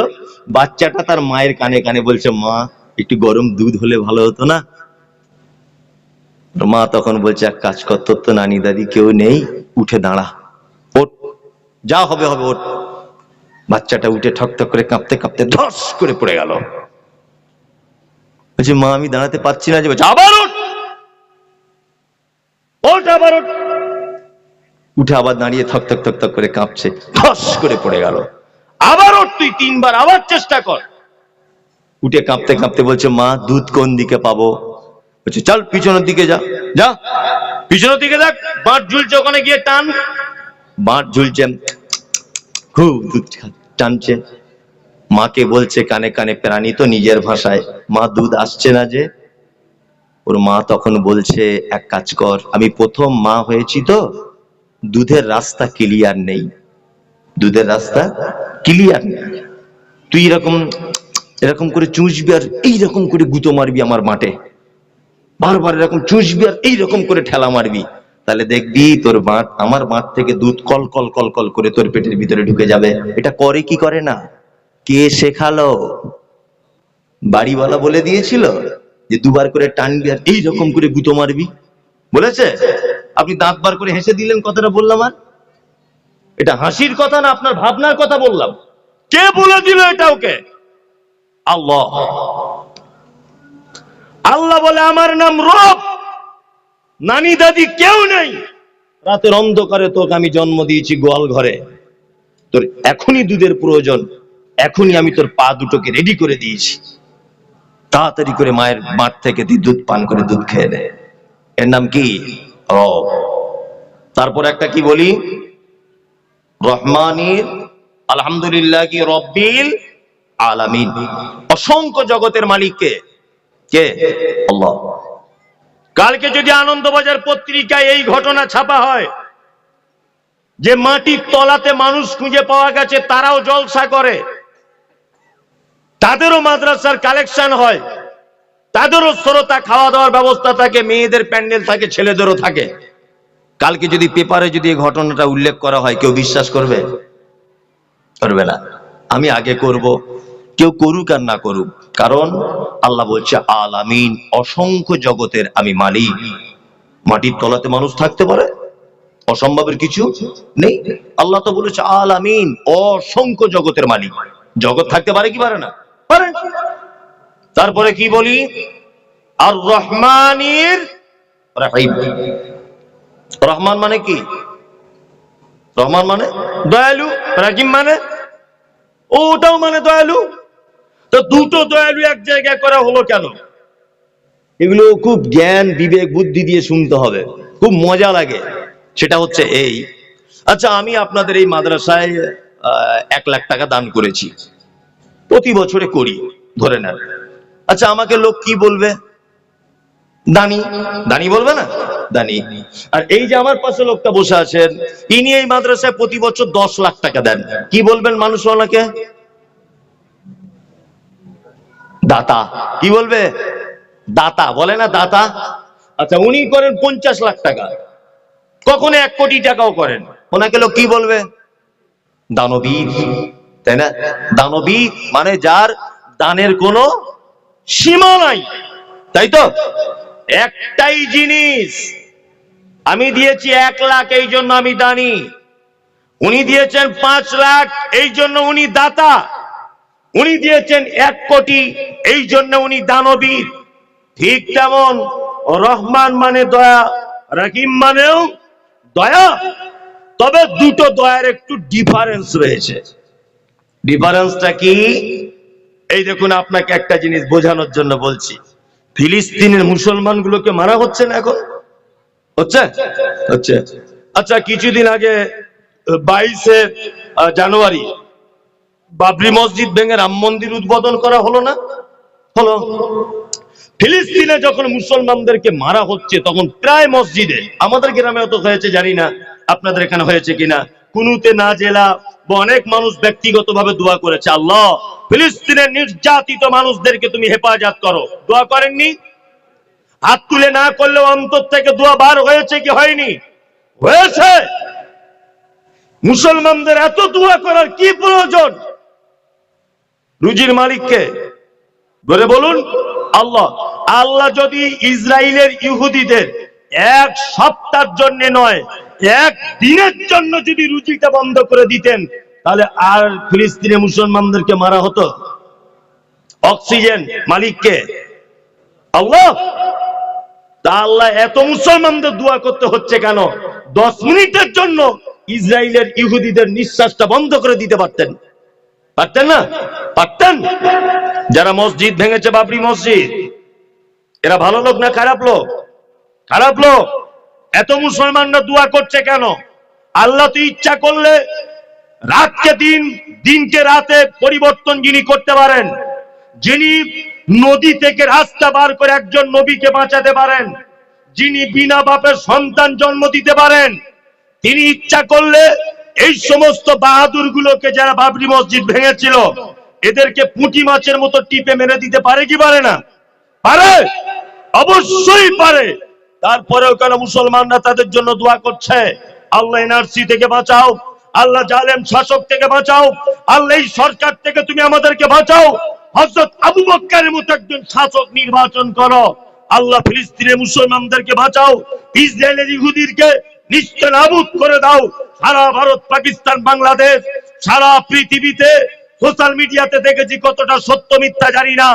বাচ্চাটা তার মায়ের কানে কানে বলছে মা একটু গরম দুধ হলে ভালো হতো না। মা তখন বলছে এক কাজ কর, তোর তো নানি দাদি কেউ নেই, উঠে দাঁড়া, ওঠ, যা হবে হবে, ওঠ। বাচ্চাটা উঠে ঠক ঠক করে কাঁপতে কাঁপতে ধস করে পড়ে গেল। বলছে মা আমি দাঁড়াতে পারছি না। যে বলছে আবার ওঠ, ওঠ, আবার ওঠ। উঠে আবার দাঁড়িয়ে থক থক থক থক করে কাঁপছে, ধস করে পড়ে গেল। আবার ওঠ, তুই 3 বার আবার চেষ্টা কর। উঠে কাঁপতে কাঁপতে বলছে মা দুধ কোন দিকে পাবো? বলছে চল পিছনের দিকে যা, যা পিছনের দিকে দেখ, বাঁট ঝুলছে, ওখানে গিয়ে টান। বাঁট ঝুলছে, খুব দুধ টানছে। মাকে বলছে কানে কানে, প্রাণী তো নিজের ভাষায়, মা দুধ আসছে না যে। ওর মা তখন বলছে এক কাজ কর, আমি প্রথম মা হয়েছি তো, দুধের রাস্তা ক্লিয়ার নেই, দুধের রাস্তা ক্লিয়ার নেই, তুই এরকম এরকম করে চুষবি আর এইরকম করে গুঁতো মারবি আমার মাঠে, বারবার এরকম চুষবি আর এইরকম করে ঠেলা মারবি, তাহলে দেখবি তোর মাঠ আমার মাঠ থেকে দুধ কল কল কল কল করে তোর পেটের ভিতরে ঢুকে যাবে। এটা করে কি করে না? কে শেখালো? বাড়িওয়ালা বলে দিয়েছিল যে দুবার করে টানবি আর এইরকম করে গুঁতো মারবি? বলেছে? আপনি দাঁত বার করে হেসে দিলেন, কথাটা বললাম। আর এটা হাসির কথা না, আপনার ভাবনার কথা বললাম। কে বলে দিল এটা ওকে? আল্লাহ। আল্লাহ বলে আমার নাম রব, নানি দাদি কেউ নেই। রাতের অন্ধকারে তোকে আমি জন্ম দিয়েছি গোয়াল ঘরে, তোর এখনই দুধের প্রয়োজন, এখনই আমি তোর পা দুটোকে রেডি করে দিয়েছি, তাড়াতাড়ি করে মায়ের মাঠ থেকে তুই দুধ পান করে দুধ খেয়ে নে। এর নাম কি? রব। তারপর একটা কি বলি? রহমানির আলহামদুলিল্লাহ কি রব্বিল আলামিন। অসংখ্য জগতের মালিক কে? কে? আল্লাহ। কালকে যদি আনন্দবাজার পত্রিকায় এই ঘটনা ছাপা হয় যে মাটির তলাতে মানুষ খুঁজে পাওয়া গেছে, তারাও জলসা করে, তাদেরও মাদ্রাসার কালেকশন হয়, তাদেরও শ্রোতা, খাওয়া দাওয়ার ব্যবস্থা থাকে, মেয়েদের প্যান্ডেল থাকে, ছেলেদেরও থাকে, কালকে যদি পেপারে যদি এই ঘটনাটা উল্লেখ করা হয়, কেউ বিশ্বাস করবে? করবে না। আমি আগে করব, কেউ করুক আর না করুক, কারণ আল্লাহ বলছে আলামিন, অসংখ্য জগতের আমি মালিক। মাটির তলাতে মানুষ থাকতে পারে, অসম্ভবের কিছু নেই। আল্লাহ তো বলেছে আলামিন, অসংখ্য জগতের মালিক। জগৎ থাকতে পারে কি পারে না? পারে। তারপরে কি বলি? আর রহমানির রহিম। রহমান মানে কি? রহমান মানে দয়ালু, রহিম মানে ওটাও মানে দয়ালু। তো দুটো দয়ালু এক জায়গায় করা হলো কেন? এগুলো খুব জ্ঞান বিবেক বুদ্ধি দিয়ে শুনতে হবে, খুব মজা লাগে। সেটা হচ্ছে এই, আচ্ছা আমি আপনাদের এই মাদ্রাসায় 1 লাখ টাকা দান করেছি, প্রতি বছরে করি ধরে নেন। আচ্ছা আমাকে লোক কি বলবে? দানি। দানি বলবে না? দানি। আর এই যে আমার পাশে লোকটা বসে আছেন, ইনি এই মাদ্রাসায় প্রতি বছর 10 লাখ টাকা দেন, কি বলবেন মানুষ ওনাকে? দাতা। কি বলবে? দাতা বলে না? দাতা। আচ্ছা উনি করেন 50 লাখ টাকা, কখনো 1 কোটি টাকাও করেন, ওনাকে লোক কি বলবে? দানবীর, তাই না? দানবীর মানে যার দানের কোনো সীমা নাই, তাই তো? একটাই জিনিস, আমি দিয়েছি 1 লাখ, এই জন্য আমি দানি। উনি দিয়েছেন 5 লাখ, এই জন্য উনি দাতা। উনি দিয়েছেন 1 কোটি, এই জন্য উনি দানবীর। ঠিক তেমন রহমান মানে দয়া, রহিম মানেও দয়া। তবে দুটো দয়ার একটু ডিফারেন্স রয়েছে। ডিফারেন্সটা কি? এই দেখুন, আপনাকে একটা জিনিস বোঝানোর জন্য বলছি। ফিলিস্তিনের মুসলমানগুলোকে মারা হচ্ছে না এখন? হচ্ছে? হচ্ছে। আচ্ছা কিছুদিন আগে 22শে জানুয়ারি বাবরি মসজিদ ভেঙে রাম মন্দির উদ্বোধন করা হলো না? হলো। ফিলিস্তিনে যখন মুসলমানদেরকে মারা হচ্ছে, তখন প্রায় মসজিদে, আমাদের গ্রামে অত হয়েছে জানি না, আপনাদের এখানে হয়েছে কিনা, কুনুতে নাজেলা বা অনেক মানুষ ব্যক্তিগতভাবে দোয়া করেছে, আল্লাহ ফিলিস্তিনের নির্যাতিত মানুষদেরকে তুমি হেফাজত করো। দোয়া করেননি? হাত তুলে না করলেও অন্তর থেকে দোয়া বার হয়েছে কি হয়নি? হয়েছে। মুসলমানদের এত দোয়া করার কি প্রয়োজন? রুজির মালিককে বলে বলুন আল্লাহ। আল্লাহ যদি ইসরায়েলের ইহুদিদের 1 সপ্তাহের জন্য নয়, 1 দিনের জন্য যদি রুজিটা বন্ধ করে দিতেন, তাহলে আর ফিলিস্তিনের মুসলমানদেরকে মারা হতো? অক্সিজেন মালিককে আল্লাহ। তা আল্লাহ এত মুসলমানদের দোয়া করতে হচ্ছে কেন? 10 মিনিটের জন্য ইসরায়েলের ইহুদিদের নিঃশ্বাসটা বন্ধ করে দিতে পারতেন, পারতেন না? পারতেন। যারা মসজিদ ভেঙেছে, বাবরি মসজিদ, এরা ভালো লোক না খারাপ লোক? খারাপ লোক। এত মুসলমানরা দোয়া করছে কেন? আল্লাহ তো ইচ্ছা করলে রাতকে দিন, দিনকে রাতে পরিবর্তন যিনি করতে পারেন, যিনি নদী থেকে রাস্তা বার করে একজন নবীকে বাঁচাতে পারেন, যিনি বিনা বাপের সন্তান জন্ম দিতে পারেন, তিনি ইচ্ছা করলে এই সমস্ত বাহাদুর গুলোকে, যারা বাবরি মসজিদ ভেঙেছিল, এদেরকে পুঁটি মাছের মতো টিপে মেরে দিতে পারে কি পারে না? পারে, অবশ্যই পারে। তারপরেও কেন মুসলমানরা তাদের জন্য দোয়া করছে? আল্লাহ এনআরসি থেকে বাঁচাও, আল্লাহ জালেম শাসক থেকে বাঁচাও, আল্লাহ এই সরকার থেকে তুমি আমাদেরকে বাঁচাও, হযরত আবু বকরের মতো একজন শাসক নির্বাচন করো, আল্লাহ ফিলিস্তিনের মুসলমানদেরকে বাঁচাও, ইসরায়েলের ইহুদিদেরকে নিস্তেনাবুদ করে দাও। সারা ভারত, পাকিস্তান, বাংলাদেশ, সারা পৃথিবীতে সোশ্যাল মিডিয়াতে দেখেছি, কতটা সত্য মিথ্যা জানি না,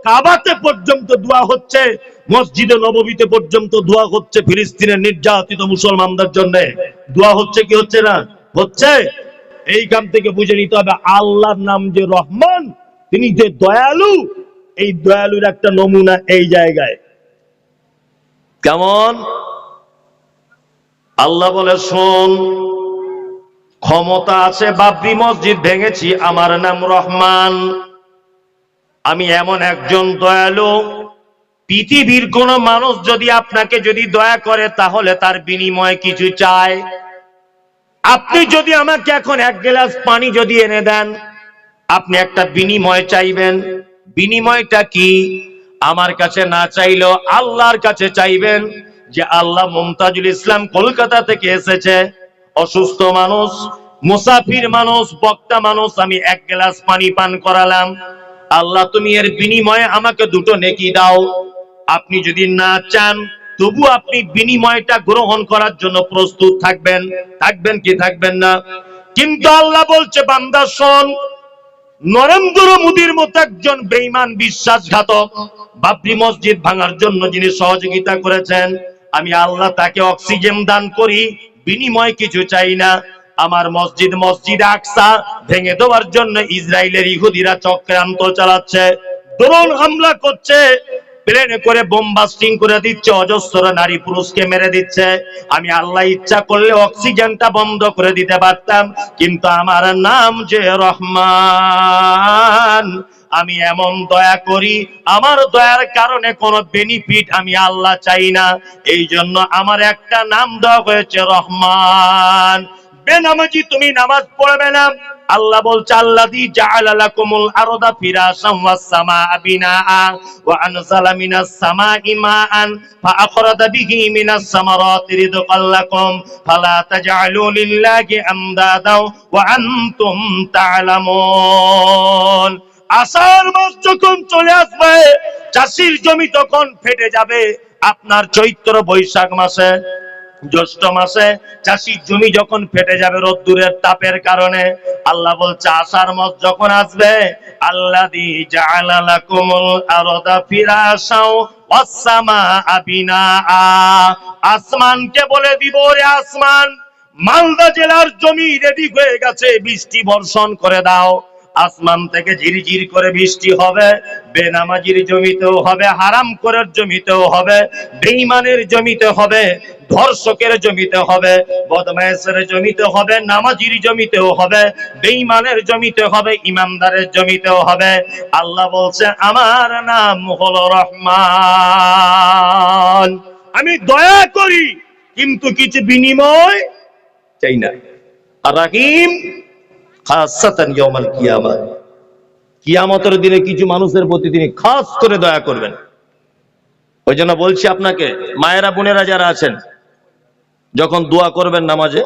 কাবাতে পর্যন্ত দোয়া হচ্ছে, মসজিদে নববীতে পর্যন্ত দোয়া হচ্ছে ফিলিস্তিনের নির্যাতিত মুসলমানদের জন্য। দোয়া হচ্ছে কি হচ্ছে না? হচ্ছে। এইখান থেকে বুঝে নিতে হবে আল্লাহর নাম যে রহমান, তিনি যে দয়ালু, এই দয়ালুর একটা নমুনা এই জায়গায়। কেমন? আল্লাহ বলে, শোন, ক্ষমতা আছে, বাবরি মসজিদ ভেঙেছি, আমার নাম রহমান, আমি এমন একজন দয়ালু, পৃথিবীর কোন মানুষ যদি আপনাকে যদি দয়া করে তাহলে তার বিনিময়ে কিছু চায়। আপনি যদি আমাকে এখন এক গ্লাস পানি যদি এনে দেন, আপনি একটা বিনিময় চাইবেন। বিনিময়টা কি? আমার কাছে না চাইলেও আল্লাহর কাছে চাইবেন যে আল্লাহ, মুমতাজুল ইসলাম কলকাতা থেকে এসেছে, অসুস্থ মানুষ, মুসাফির মানুষ, বক্তা মানুষ, আমি এক গ্লাস পানি পান করালাম, আল্লাহ তুমি এর বিনিময়ে আমাকে দুটো নেকি দাও। আপনি যদি না চান তবু আপনি বিনিময়টা গ্রহণ করার জন্য প্রস্তুত থাকবেন, থাকবেন কি থাকবেন না? কিন্তু আল্লাহ বলছে, বান্দা শোন, নরেন্দ্র মোদীর মতো একজন বেঈমান বিশ্বাসঘাতক বাবরি মসজিদ ভাঙার জন্য যিনি সহযোগিতা করেছেন, আমি আল্লাহ তাকে অক্সিজেন দান করি, বিনিময় কিছু চাই না। আমার মসজিদ আকসা ভেঙে দেওয়ার জন্য ইসরায়েলের ইহুদিরা চক্রান্ত চালাচ্ছে, ড্রোন হামলা করছে, প্লেনে করে বোমবাস্টিং করে দিচ্ছে, অজস্র নারী পুরুষকে মেরে দিচ্ছে। আমি আল্লাহ ইচ্ছা করলে অক্সিজেনটা বন্ধ করে দিতে পারতাম, কিন্তু আমার নাম যে রহমান, আমি এমন দয়া করি, আমার দয়ার কারণে কোনো বেনিফিট আমি আল্লাহ চাই না, এই জন্য আমার একটা নাম দেওয়া হয়েছে রহমান। বেনামাজি তুমি নামাজ পড়বে না, আল্লাহ বলছে, আল্লাযী জাআলা লাকুমুল আরদা ফিরাশাম ওয়াস সামাআ বিনাআ ওয়া আনজালা মিনাস সামাই মাআন ফাআখরাজা বিহি মিনাস সামারাতি রিজকাল লাকুম ফালা তাজআলু লিল্লাহি আমদাদা ওয়া আনতুম তা'লামুন। আষাঢ় মাস যখন চলে আসবে, চাষির জমি তখন ফেটে যাবে। আপনার চৈত্র বৈশাখ মাসে, জ্যৈষ্ঠ মাসে চাষির জমি যখন ফেটে যাবে রোদ্দুরের তাপের কারণে, আল্লাহ বলছে আষাঢ় মাস যখন আসবে, আল্লাযী জাআলা লাকুমুল আরদা ফিরাশাও ওয়াস সামাআ বিনাআ, আসমানকে বলে দিব, রে আসমান, মালদা জেলার জমি রেডি হয়ে গেছে, বৃষ্টি বর্ষণ করে দাও। আসমান থেকে ঝিরঝির করে বৃষ্টি হবে, বেনামাজির জমিতেও হবে, হারামখোরের জমিতেও হবে, বেঈমানের জমিতে হবে, ধর্ষকের জমিতে হবে, বদমায়েশের জমিতে হবে, নামাজির জমিতেও হবে, বেঈমানের জমিতে হবে, ইমানদারের জমিতেও হবে। আল্লাহ বলছে, আমার নাম হলো রহমান, আমি দয়া করি কিন্তু কিছু বিনিময় চাই না। আর রাহিম, খাসাতান ইয়াউমাল কিয়ামা, কিয়ামতের দিনে কিছু মানুষের প্রতি তিনি খাস করে দয়া করবেন। ওই জন্য বলছি আপনাকে, মায়েরা বোনেরা যারা আছেন, যখন দোয়া করবেন নামাজে,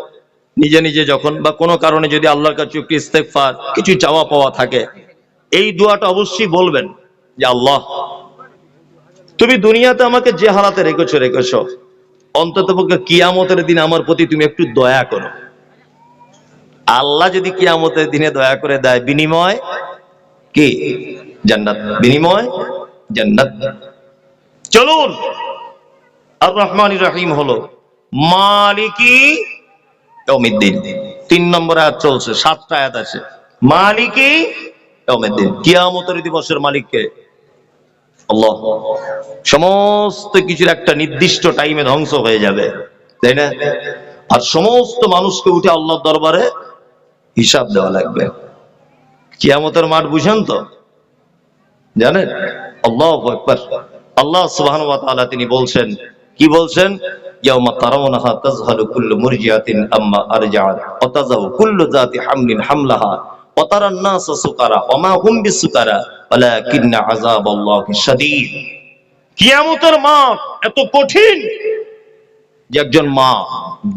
নিজে নিজে যখন বা কোনো কারণে যদি আল্লাহর কাছে একটু ইস্তেগফার, কিছু চাওয়া পাওয়া থাকে, এই দোয়াটা অবশ্যই বলবেন যে আল্লাহ, তুমি দুনিয়াতে আমাকে যে হালাতে রেখেছো, অন্ততপক্ষে কিয়ামতের দিন আমার প্রতি তুমি একটু দয়া করো। আল্লাহ যদি কিয়ামতের দিনে দয়া করে দেয়, বিনিময় কি? জান্নাত। বিনিময় জান্নাত। চলুন, আর রহমানির রহিম হলো মালিকি ইয়াউমিদ্দিন। 3 নম্বর আয়াত চলছে, 7টা আয়াত আছে। মালিকি ইয়াউমিদ্দিন, কিয়ামতের দিবসের মালিককে আল্লাহ। সমস্ত কিছুর একটা নির্দিষ্ট টাইমে ধ্বংস হয়ে যাবে, তাই না? আর সমস্ত মানুষকে উঠে আল্লাহর দরবারে হিসাব দেওয়া লাগবে। কিয়ামতের মাঠ বুঝেন তো? জানেন? আল্লাহু আকবার। আল্লাহ সুবহানাহু ওয়া তাআলা তিনি বলছেন, কি বলছেন? ইয়াউমা তারাউনাহা তাযহালু কুল্লু মুরজিআতিন আম্মা আরজাআত ওয়া তাযাউ কুল্লু যাতি হামলিন হামলাহা ওয়া তারান নাসা সুকারা ওয়া মা হুম বিসুকারা ওয়ালাকিন্না আযাবাল্লাহি শাদীদ। কিয়ামতের মাঠ এত কঠিন যে একজন মা,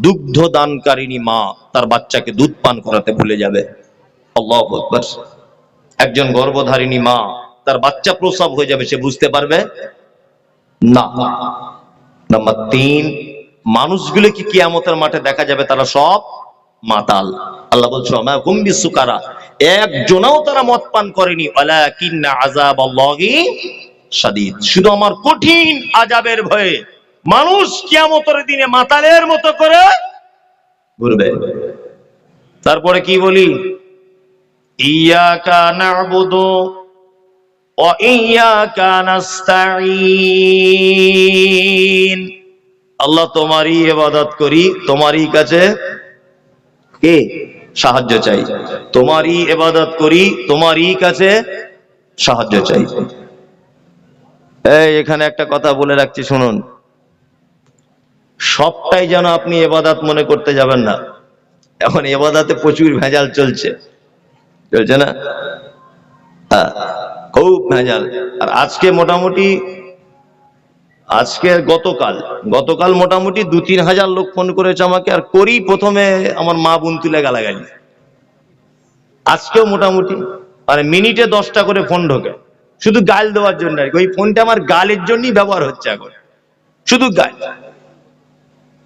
দুগ্ধ দানকারিণী মা, তার বাচ্চাকে দুধ পান করাতে ভুলে যাবে। আল্লাহু আকবার। একজন গর্ভধারিণী মা, তার বাচ্চা প্রসব হয়ে যাবে, সে বুঝতে পারবে না। নাম্বার 3, মানুষগুলো কি কিয়ামতের মাঠে দেখা যাবে তারা সব মাতাল। আল্লাহ বলছে মা হুম বিসুকারা, একজনও তারা মদ পান করেনি, ওয়ালাকিন্না আযাবাল্লাহি শাদীদ, শুধু আমার কঠিন আযাবের ভয়ে মানুষ কিয়ামতের দিনে মাতালের মতো করে ঘুরবে। তারপরে কি বলি, ইয়াকা না'বুদু ওয়া ইয়াকা নাস্তাঈন, আল্লাহ তোমারই ইবাদত করি, তোমারই কাছে কে সাহায্য চাই, তোমারই ইবাদত করি, তোমারই কাছে সাহায্য চাই। এই এখানে একটা কথা বলে রাখছি শুনুন, সবটাই যেন আপনি ইবাদত মনে করতে যাবেন না। এখন ইবাদতে প্রচুর ভেজাল চলছে না? হ্যাঁ, খুব ভেজাল। আর আজকে মোটামুটি, গতকাল মোটামুটি 2-3 হাজার লোক ফোন করেছে আমাকে, আর করি প্রথমে আমার মা বোন তুলে গালাগালি। আজকেও মোটামুটি মানে মিনিটে 10টা করে ফোন ঢোকে, শুধু গাল দেওয়ার জন্য। ওই ফোনটা আমার গালের জন্যই ব্যবহার হচ্ছে এখন, শুধু গাল।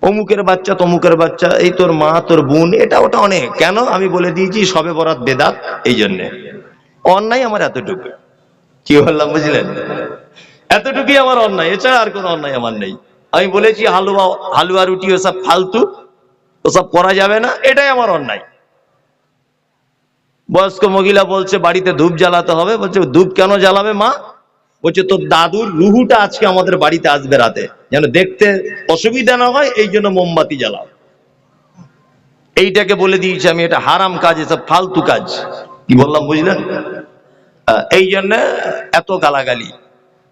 অমুকের বাচ্চা, তমুকের বাচ্চা, এই তোর মা, তোর বোন, এটা ওটা অনেক। কেন? আমি বলে দিয়েছি সবে বরাত বেদাত, এই জন্যে। অন্যায় আমার এতটুকু, কি বললাম বুঝলেন? এতটুকুই আমার অন্যায়, এছাড়া আর কোনো অন্যায় আমার নেই। আমি বলেছি হালুয়া রুটি ওসব ফালতু, ওসব করা যাবে না, এটাই আমার অন্যায়। বয়স্ক মহিলা বলছে বাড়িতে ধূপ জ্বালাতে হবে, বলছে ধূপ কেন জ্বালাবে মা? বলছে তোর দাদুর রুহুটা আজকে আমাদের বাড়িতে আসবে রাতে, যেন দেখতে অসুবিধা না হয়, এই জন্য মোমবাতি জ্বালাও। এইটাকে বলে দিয়েছি আমি এটা হারাম কাজ, এসব ফালতু কাজ। কি বললাম বুঝলেন? এই জন্য এত গালাগালি।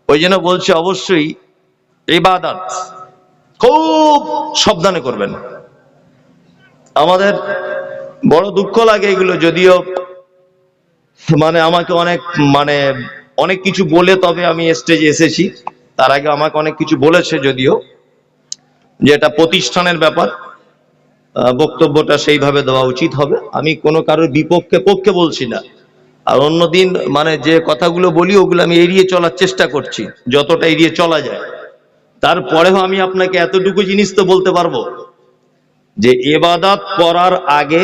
ওই জন্য বলছে অবশ্যই ইবাদত খুব সাবধানে করবেন। আমাদের বড় দুঃখ লাগে এগুলো, যদিও মানে আমাকে অনেক কিছু বলে তবে আমি স্টেজে এসেছি। তার আগে আমাকে অনেক কিছু বলেছে, যদিও যে এটা প্রতিষ্ঠানের ব্যাপার, বক্তব্যটা সেইভাবে দেওয়া উচিত হবে। আমি কোনো কারোর পক্ষে বলছি না। আর অন্যদিন যে কথাগুলো বলি ওগুলো আমি এড়িয়ে চলার চেষ্টা করছি, যতটা এড়িয়ে চলা যায়। তারপরেও আমি আপনাকে এতটুকু জিনিস তো বলতে পারবো যে ইবাদত করার আগে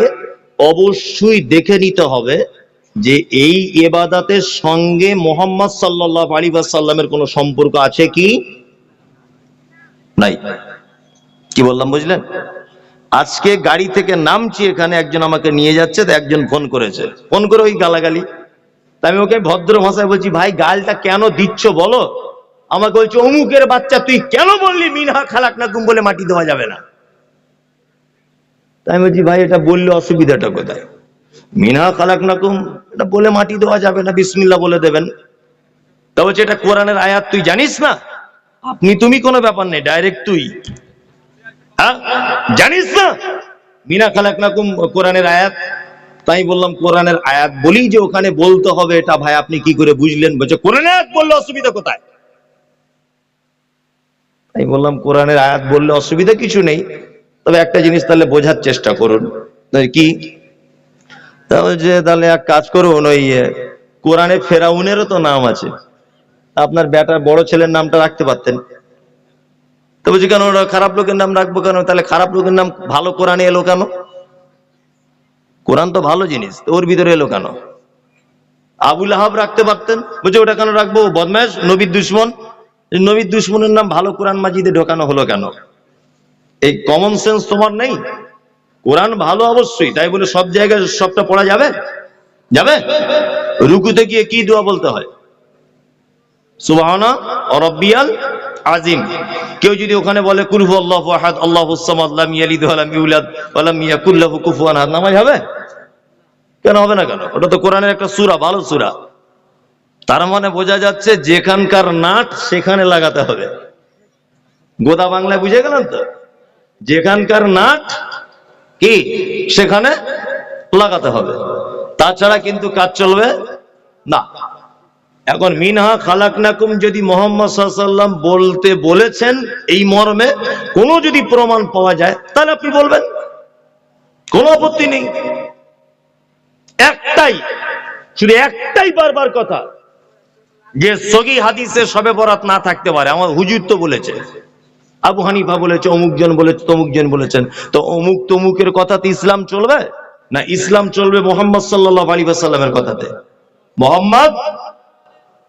অবশ্যই দেখে নিতে হবে যে এই ইবাদতের সঙ্গে মুহাম্মদ সাল্লাল্লাহু আলাইহি ওয়াসাল্লামের কোনো সম্পর্ক আছে কি নাই। কি বললাম বুঝলেন? আজকে গাড়ি থেকে নামছি, এখানে একজন আমাকে নিয়ে যাচ্ছে, তো একজন ফোন করেছে, ফোন করে ওই গালাগালি। আমি ওকে ভদ্র ভাষায় বলছি, ভাই গালটা কেন দিচ্ছ বলো? আমাকে বলছে অমুকের বাচ্চা তুই কেন বললি মিনহা খালাকনাকুম বলে মাটি দেওয়া যাবে না? তাই বলছি ভাই এটা বললে অসুবিধাটা কোথায়? মিনহা খালাকনাকুম এটা বলে মাটি দেওয়া যাবে না, বিসমিল্লাহ বলে দেবেন। তা বলছে এটা কোরআনের আয়াত, তুই জানিস না? তুমি কোনো ব্যাপার নেই, ডাইরেক্ট তুই হ্যাঁ জানিস না মিনা খালাকনাকুম কোরআনের আয়াত? তাই বললাম কোরআনের আয়াত বলি যে ওখানে বলতে হবে এটা। ভাই আপনি কি করে বুঝলেন? বলছে কোরআনের আয়াত বললে অসুবিধা কোথায়? তাই বললাম কোরআনের আয়াত বললে অসুবিধা কিছু নেই, তবে একটা জিনিস তাহলে বোঝার চেষ্টা করুন। কি? তাহলে এক কাজ করুন, ওই কোরআনে ফেরাউনেরও তো নাম আছে, আপনার বেটার বড় ছেলের নামটা রাখতে পারতেন। তো বলছি কেন ওরা খারাপ লোকের নাম রাখবো কেন? তাহলে খারাপ লোকের নাম ভালো কোরআনে এলো কেন? কোরআন তো ভালো জিনিস, ওর ভিতরে এলো কেন? আবুল আহাব রাখতে পারতেন, বলছে ওটা কেন রাখবো? বদমাশ, নবীর দুশ্মন। নবীর দুশ্মনের নাম ভালো কোরআন মাজিদে ঢোকানো হলো কেন? এই কমন সেন্স তোমার নেই? কোরআন ভালো অবশ্যই, তাই বলে সব জায়গায় সবটা পড়া যাবে? রুকুতে গিয়ে কি দোয়া বলতে হয়? সুবহানা রাব্বিয়াল আজিম। কেউ যদি ওখানে বলে কুল হুয়াল্লাহু আহাদ আল্লাহুস সামাদ লাম ইয়ালিদ ওয়া লাম ইউলাদ ওয়া লাম ইয়াকুল লাহু কুফুয়ান আহাদ, নামাজ হবে? কেন হবে না কেন? ওটা তো কোরআনের একটা সূরা, ভালো সূরা। তার মানে বোঝা যাচ্ছে যেখানকার নাট সেখানে লাগাতে হবে। গোদা বাংলায় বুঝে গেলেন তো? যেখানকার নাট কি সেখানে লাগাতে হবে, তাছাড়া কিন্তু কাজ চলবে না। এখন মিনহা খালাকনাকুম যদি মোহাম্মদ সাল্লাল্লাহু আলাইহি ওয়াসাল্লাম বলতে বলেছেন এই মর্মে কোনো যদি প্রমাণ পাওয়া যায় তাহলে আপনি বলবেন, কোনো আপত্তি নেই। একটাই, শুধু একটাই বারবার কথা যে সগী হাদিসে শবে বরাত না থাকতে পারে, আমার হুজুর তো বলেছে, আবু হানিফা বলেছে, অমুক জন বলেছে, তমুক জন বলেছেন, তো অমুক তমুকের কথাতে ইসলাম চলবে না ইসলাম চলবে মোহাম্মদ সাল্লাল্লাহু আলাইহি ওয়াসাল্লামের কথাতে? মোহাম্মদ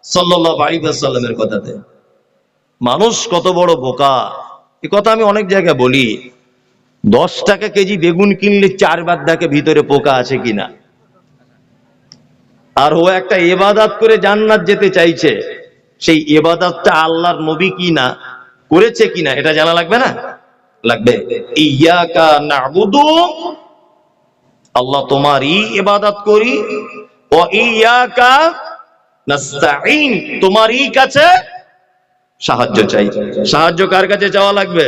সাল্লাল্লাহু আলাইহি ওয়াসাল্লামের কথাতে। মানুষ কত বড় বোকা, এই কথা আমি অনেক জায়গায় বলি। 10 টাকা কেজি বেগুন কিনলে 4 বার দেখে ভিতরে পোকা আছে কিনা। আর ও একটা ইবাদত করে জান্নাত যেতে চাইছে, সেই ইবাদতটা আল্লাহর নবী কিনা করেছে কিনা এটা জানা লাগবে না? লাগবে। ইয়াকা নাবুদু, আল্লাহ তোমারই ইবাদত করি, ও ইয়াকা নাস্তাঈন, তোমারই কাছে সাহায্য চাই। সাহায্য কার কাছে চাওয়া লাগবে?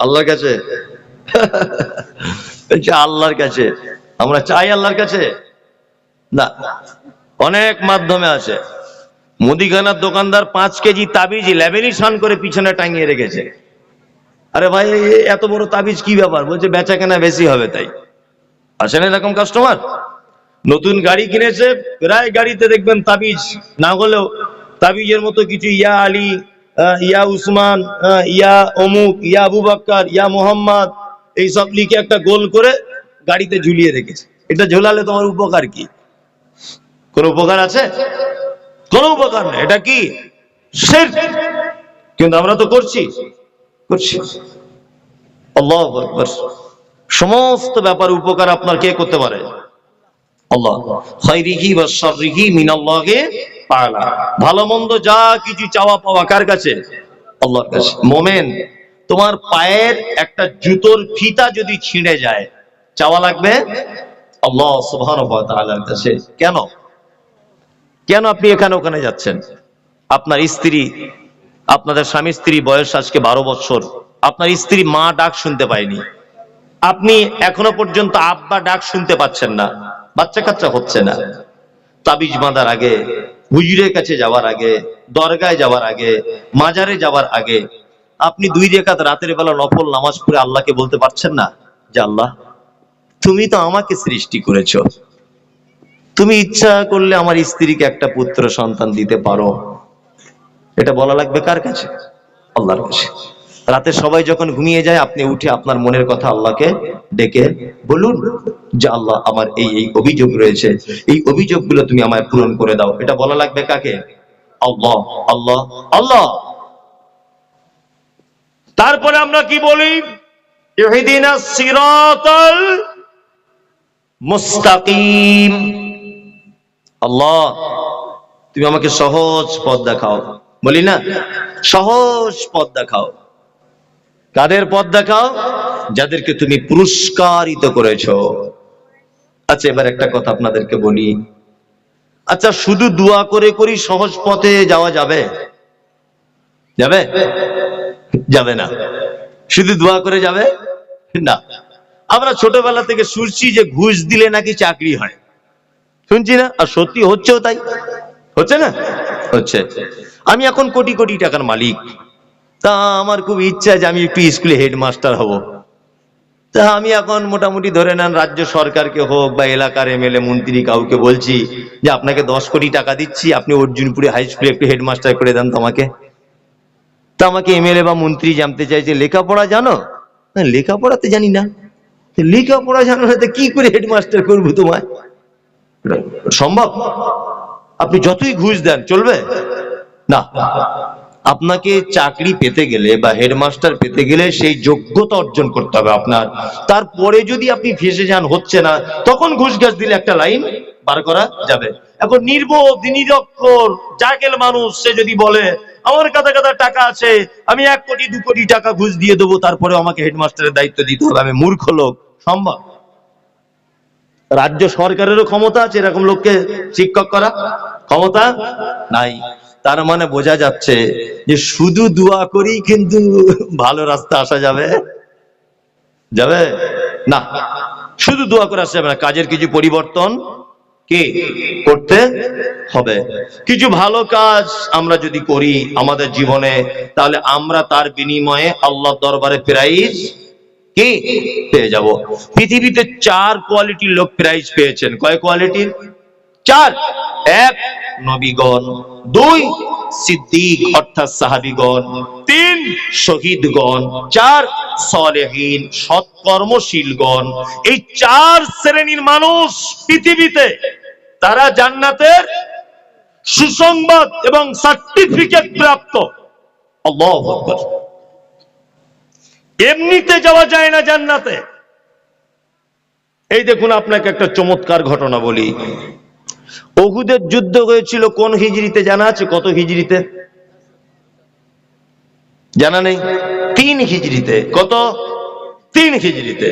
আল্লাহর কাছে। আল্লাহর কাছে আমরা চাই, আল্লাহর কাছে না। অনেক মাধ্যমে আছে। মুদিখানার দোকানদার 5 কেজি তাবিজ ল্যামিনেশন করে পিছনে টাঙিয়ে রেখেছে। আরে ভাই, এত বড় তাবিজ কি ব্যাপার? বলছে বেচা কেনা বেশি হবে তাই। আসেন এরকম কাস্টমার। নতুন গাড়ি কিনেছে, প্রায় গাড়িতে দেখবেন তাবিজ, না হলেও তাবিজের মতো কিছু ইয়া আলী, ইয়া উসমান, ইয়া অমুক, ইয়া আবু বকর, ইয়া মোহাম্মদ, এইসব লিখে একটা গোল করে গাড়িতে ঝুলিয়ে রেখেছে। এটা ঝোলালে তোমার উপকার কি? কোন উপকার আছে? কোন উপকার নেই। এটা কি? শিরক। কিন্তু আমরা তো করছি। আল্লাহু আকবার। সমস্ত ব্যাপার উপকার আপনার কে করতে পারে? আল্লাহ। খায়রিহি ওয়া শাররিহি মিনাল্লাহি তাআলা। ভালো মন্দ যা কিছু চাওয়া পাওয়া কার কাছে? আল্লাহর কাছে। মোমেন, তোমার পায়ের একটা জুতোর ফিতা যদি ছিঁড়ে যায়, চাওয়া লাগবে আল্লাহ সুবহানাহু ওয়া তাআলার কাছে। কেন? কেন আপনি এখানে ওখানে যাচ্ছেন? আপনার স্ত্রী, আপনাদের স্বামী স্ত্রী বয়স আজকে 12 বছর, আপনার স্ত্রী মা ডাক শুনতে পায়নি, আপনি এখনো পর্যন্ত আব্বা ডাক শুনতে পাচ্ছেন না, বাচ্চা কাচ্চা হচ্ছে না। তাবিজ বাঁধার আগে, হুজুরের কাছে যাওয়ার আগে, দরগায় যাওয়ার আগে, মাজারে যাওয়ার আগে আপনি 2 রাকাত রাতের বেলা নফল নামাজ পড়ে আল্লাহকে বলতে পারছেন না যে আল্লাহ, তুমি তো আমাকে সৃষ্টি করেছো, তুমি ইচ্ছা করলে আমার স্ত্রীকে একটা পুত্র সন্তান দিতে পারো। এটা বলা লাগবে কার কাছে? আল্লাহর কাছে। রাতে সবাই যখন ঘুমিয়ে যায়, আপনি উঠে আপনার মনের কথা আল্লাহকে ডেকে বলুন যে আল্লাহ, আমার এই এই অভিযোগ রয়েছে, এই অভিযোগগুলো তুমি আমায় পূরণ করে দাও। এটা বলা লাগবে কাকে? আল্লাহ, আল্লাহ, আল্লাহ। তারপরে আমরা কি বলি? ইহদিনাস সিরাতাল মুস্তাকিম। আল্লাহ, তুমি আমাকে সহজ পথ দেখাও। বলি না, সহজ পথ দেখাও। কাদের পথ দেখাও? যাদেরকে তুমি পুরস্কারিত করেছো। আচ্ছা, এবার একটা কথা আপনাদেরকে বলি। আচ্ছা, শুধু দোয়া করে করি সহজ পথে যাওয়া যাবে? যাবে? যাবে না। শুধু দোয়া করে যাবে না। আমরা ছোটবেলা থেকে শুনছি যে ঘুষ দিলে নাকি চাকরি হয়, শুনছি না? আর সত্যি হচ্ছেও তাই। হচ্ছে না? হচ্ছে। আমি এখন কোটি কোটি টাকার মালিক, তা আমার খুব ইচ্ছা যে আমি একটু স্কুলে হেডমাস্টার হব। তা আমি এখন মোটামুটি ধরে নেন রাজ্য সরকারকে হোক বা এলাকার এমএলএ মন্ত্রী কাউকে বলছি যে আপনাকে 10 কোটি টাকা দিচ্ছি, আপনি অর্জুনপুরে হাই স্কুলে একটু হেডমাস্টার করে দেন তো আমাকে। তা আমাকে এমএলএ বা মন্ত্রী জানতে চাই যে লেখাপড়া জানো? লেখাপড়াতে জানি না। লেখাপড়া জানো না তো কি করে হেডমাস্টার করবো তোমায়? সম্ভব? আপনি যতই ঘুষ দেন চলবে না। আপনাকে চাকরি পেতে গেলে বা হেডমাস্টার পেতে গেলে সেই যোগ্যতা অর্জন করতে হবে আপনার। তারপরে যদি আপনি ফেসে যান, হচ্ছে না, তখন ঘুষ গাছ দিলে একটা লাইন বার করা যাবে। এখন নির্বোধ নিরক্ষর জাহেল মানুষ সে যদি বলে আমার কাছে টাকা আছে, আমি 1 কোটি 2 কোটি টাকা ঘুষ দিয়ে দেবো, তারপরে আমাকে হেডমাস্টারের দায়িত্ব দিতে হবে, আমি মূর্খ লোক। সম্ভব? রাজ্য সরকারেরও ক্ষমতা আছে এরকম লোককে শিক্ষক করা? ক্ষমতা নাই। তার মানে বোঝা যাচ্ছে যে শুধু দোয়া করেই কিন্তু ভালো রাস্তা আসা যাবে? যাবে না। শুধু দোয়া করে আসা যাবে না, কাজের কিছু পরিবর্তন কে করতে হবে। কিছু ভালো কাজ আমরা যদি করি আমাদের জীবনে, তাহলে আমরা তার বিনিময়ে আল্লাহর দরবারে প্রাইজ কি পেয়ে যাব। পৃথিবীতে 4 কোয়ালিটির লোক প্রাইজ পেয়েছেন। কয় কোয়ালিটির? 4। 1 নবীগণ, 2 সিদ্দিক অর্থাৎ সাহাবীগণ, 3 শহীদগণ, 4 সালেহীন সৎকর্মশীলগণ। এই 4 শ্রেণীর মানুষ পৃথিবীতে, তারা জান্নাতের সুসংবাদ এবং সার্টিফিকেট প্রাপ্ত। আল্লাহু আকবার। এমনিতে যাওয়া যায় না জান্নাতে। এই দেখুন, আপনাকে একটা চমৎকার ঘটনা বলি। উহুদের যুদ্ধ হয়েছিল কোন হিজরিতে জানা আছে? কত হিজরিতে জানা নেই? 3 হিজরিতে। কত? 3 হিজরিতে।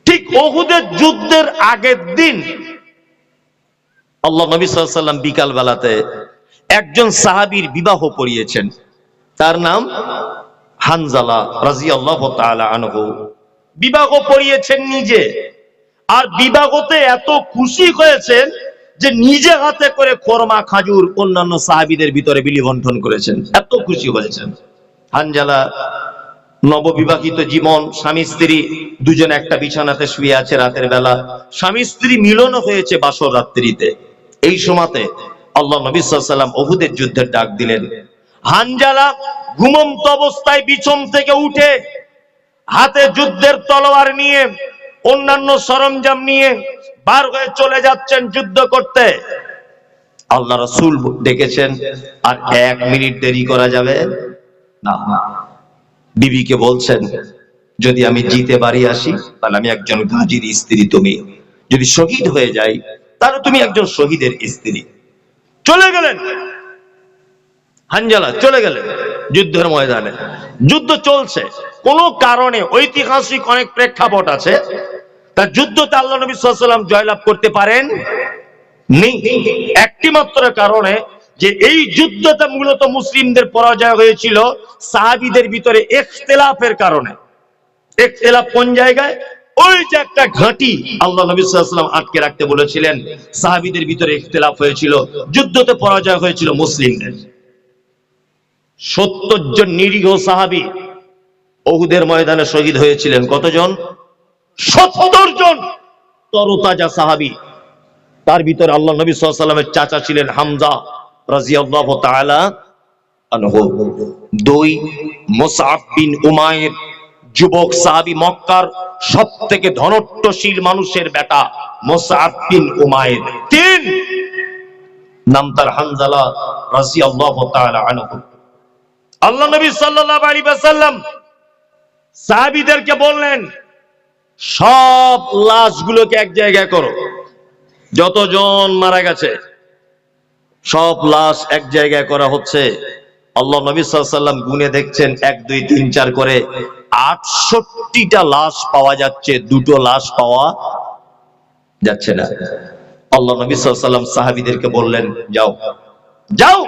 ঠিক উহুদের যুদ্ধের আগের দিন আল্লাহ নবী সাল্লাল্লাহু আলাইহি ওয়াসাল্লাম বিকাল বেলাতে একজন সাহাবীর বিবাহ পড়িয়েছেন। তার নাম হানজালা রাদিয়াল্লাহু তাআলা আনহু। বিবাহ পড়িয়েছেন নিজে, আর বিবাহতে এত খুশি হয়েছেন যে নিজে হাতে করে খোরমা খাজুর অন্যান্য সাহাবীদের ভিতরে বিলি বন্টন করেছেন। এত খুশি হয়েছেন। হানজালা নববিবাহিত জীবন, স্বামী স্ত্রী দুজনে একটা বিছানাতে শুয়ে আছে রাতের বেলা। স্বামী স্ত্রী মিলন হয়েছে বাসর রাত্রিতে। এই সময়তে আল্লাহ নবী সাল্লাল্লাহু আলাইহি ওয়াসাল্লাম উহুদের যুদ্ধের ডাক দিলেন। হানজালা ঘুমন্ত অবস্থায় বিছন থেকে উঠে হাতে যুদ্ধের তলোয়ার নিয়ে অন্যান্য সরঞ্জাম নিয়ে বার হয়ে চলে যাচ্ছেন যুদ্ধ করতে। আল্লাহ রাসূল ডেকেছেন, আর 1 মিনিট দেরি করা যাবে না। বিবিকে বলছেন, যদি আমি জিতে বাড়ি আসি তাহলে আমি একজন গাজীর স্ত্রী, তুমি যদি শহীদ হয়ে যাই তাহলে তুমি একজন শহীদের স্ত্রী। চলে গেলেন হানজালা, চলে গেলেন যুদ্ধের ময়দানে। যুদ্ধ চলছে, কোন কারণে ঐতিহাসিক অনেক প্রেক্ষাপট আছে, তার যুদ্ধতে আল্লাহ নবী সাল্লাল্লাহু আলাইহি ওয়াসাল্লাম জয়লাভ করতে পারেন নেই। একটি মাত্র কারণে, যে এই যুদ্ধতে মূলত মুসলিমদের পরাজয় হয়েছিল সাহাবীদের ভিতরে ইখতিলাফের কারণে। ইখতিলাফ কোন জায়গায়? ওই যে একটা ঘাঁটি আল্লাহ নবী সাল্লাল্লাহু আলাইহি ওয়াসাল্লাম আটকে রাখতে বলেছিলেন, সাহাবীদের ভিতরে ইখতিলাফ হয়েছিল, যুদ্ধতে পরাজয় হয়েছিল মুসলিমদের। 70 জন নিরীহ সাহাবী উহুদের ময়দানে শহীদ হয়েছিলেন। কতজন? 70 জন তরতাজা সাহাবী। তার ভিতরে আল্লাহ নবী সাল্লাল্লাহু আলাইহি ওয়াসাল্লামের চাচা ছিলেন হামজা রাদিয়াল্লাহু তাআলা আনহু। 2 মুসআব বিন উমাইর, যুবক সাহাবী, মক্কার সবথেকে ধনট্টশীল মানুষের বেটা মুসআব বিন উমাইর। 3 নাম তার হানজালা রাদিয়াল্লাহু তাআলা আনহু। আল্লাহ নবী সাল্লাল্লাহু আলাইহি ওয়াসাল্লাম সাহাবীদেরকে বললেন, সব লাশগুলোকে এক জায়গায় করো। যতজন মারা গেছে সব লাশ এক জায়গায় করা হচ্ছে। আল্লাহ নবী সাল্লাল্লাহু আলাইহি ওয়াসাল্লাম গুনে দেখছেন 1 2 3 4 করে 68টা লাশ পাওয়া যাচ্ছে, 2টো লাশ পাওয়া যাচ্ছে না। আল্লাহ নবী সাল্লাল্লাহু আলাইহি ওয়াসাল্লাম সাহাবীদেরকে বললেন, যাও যাও,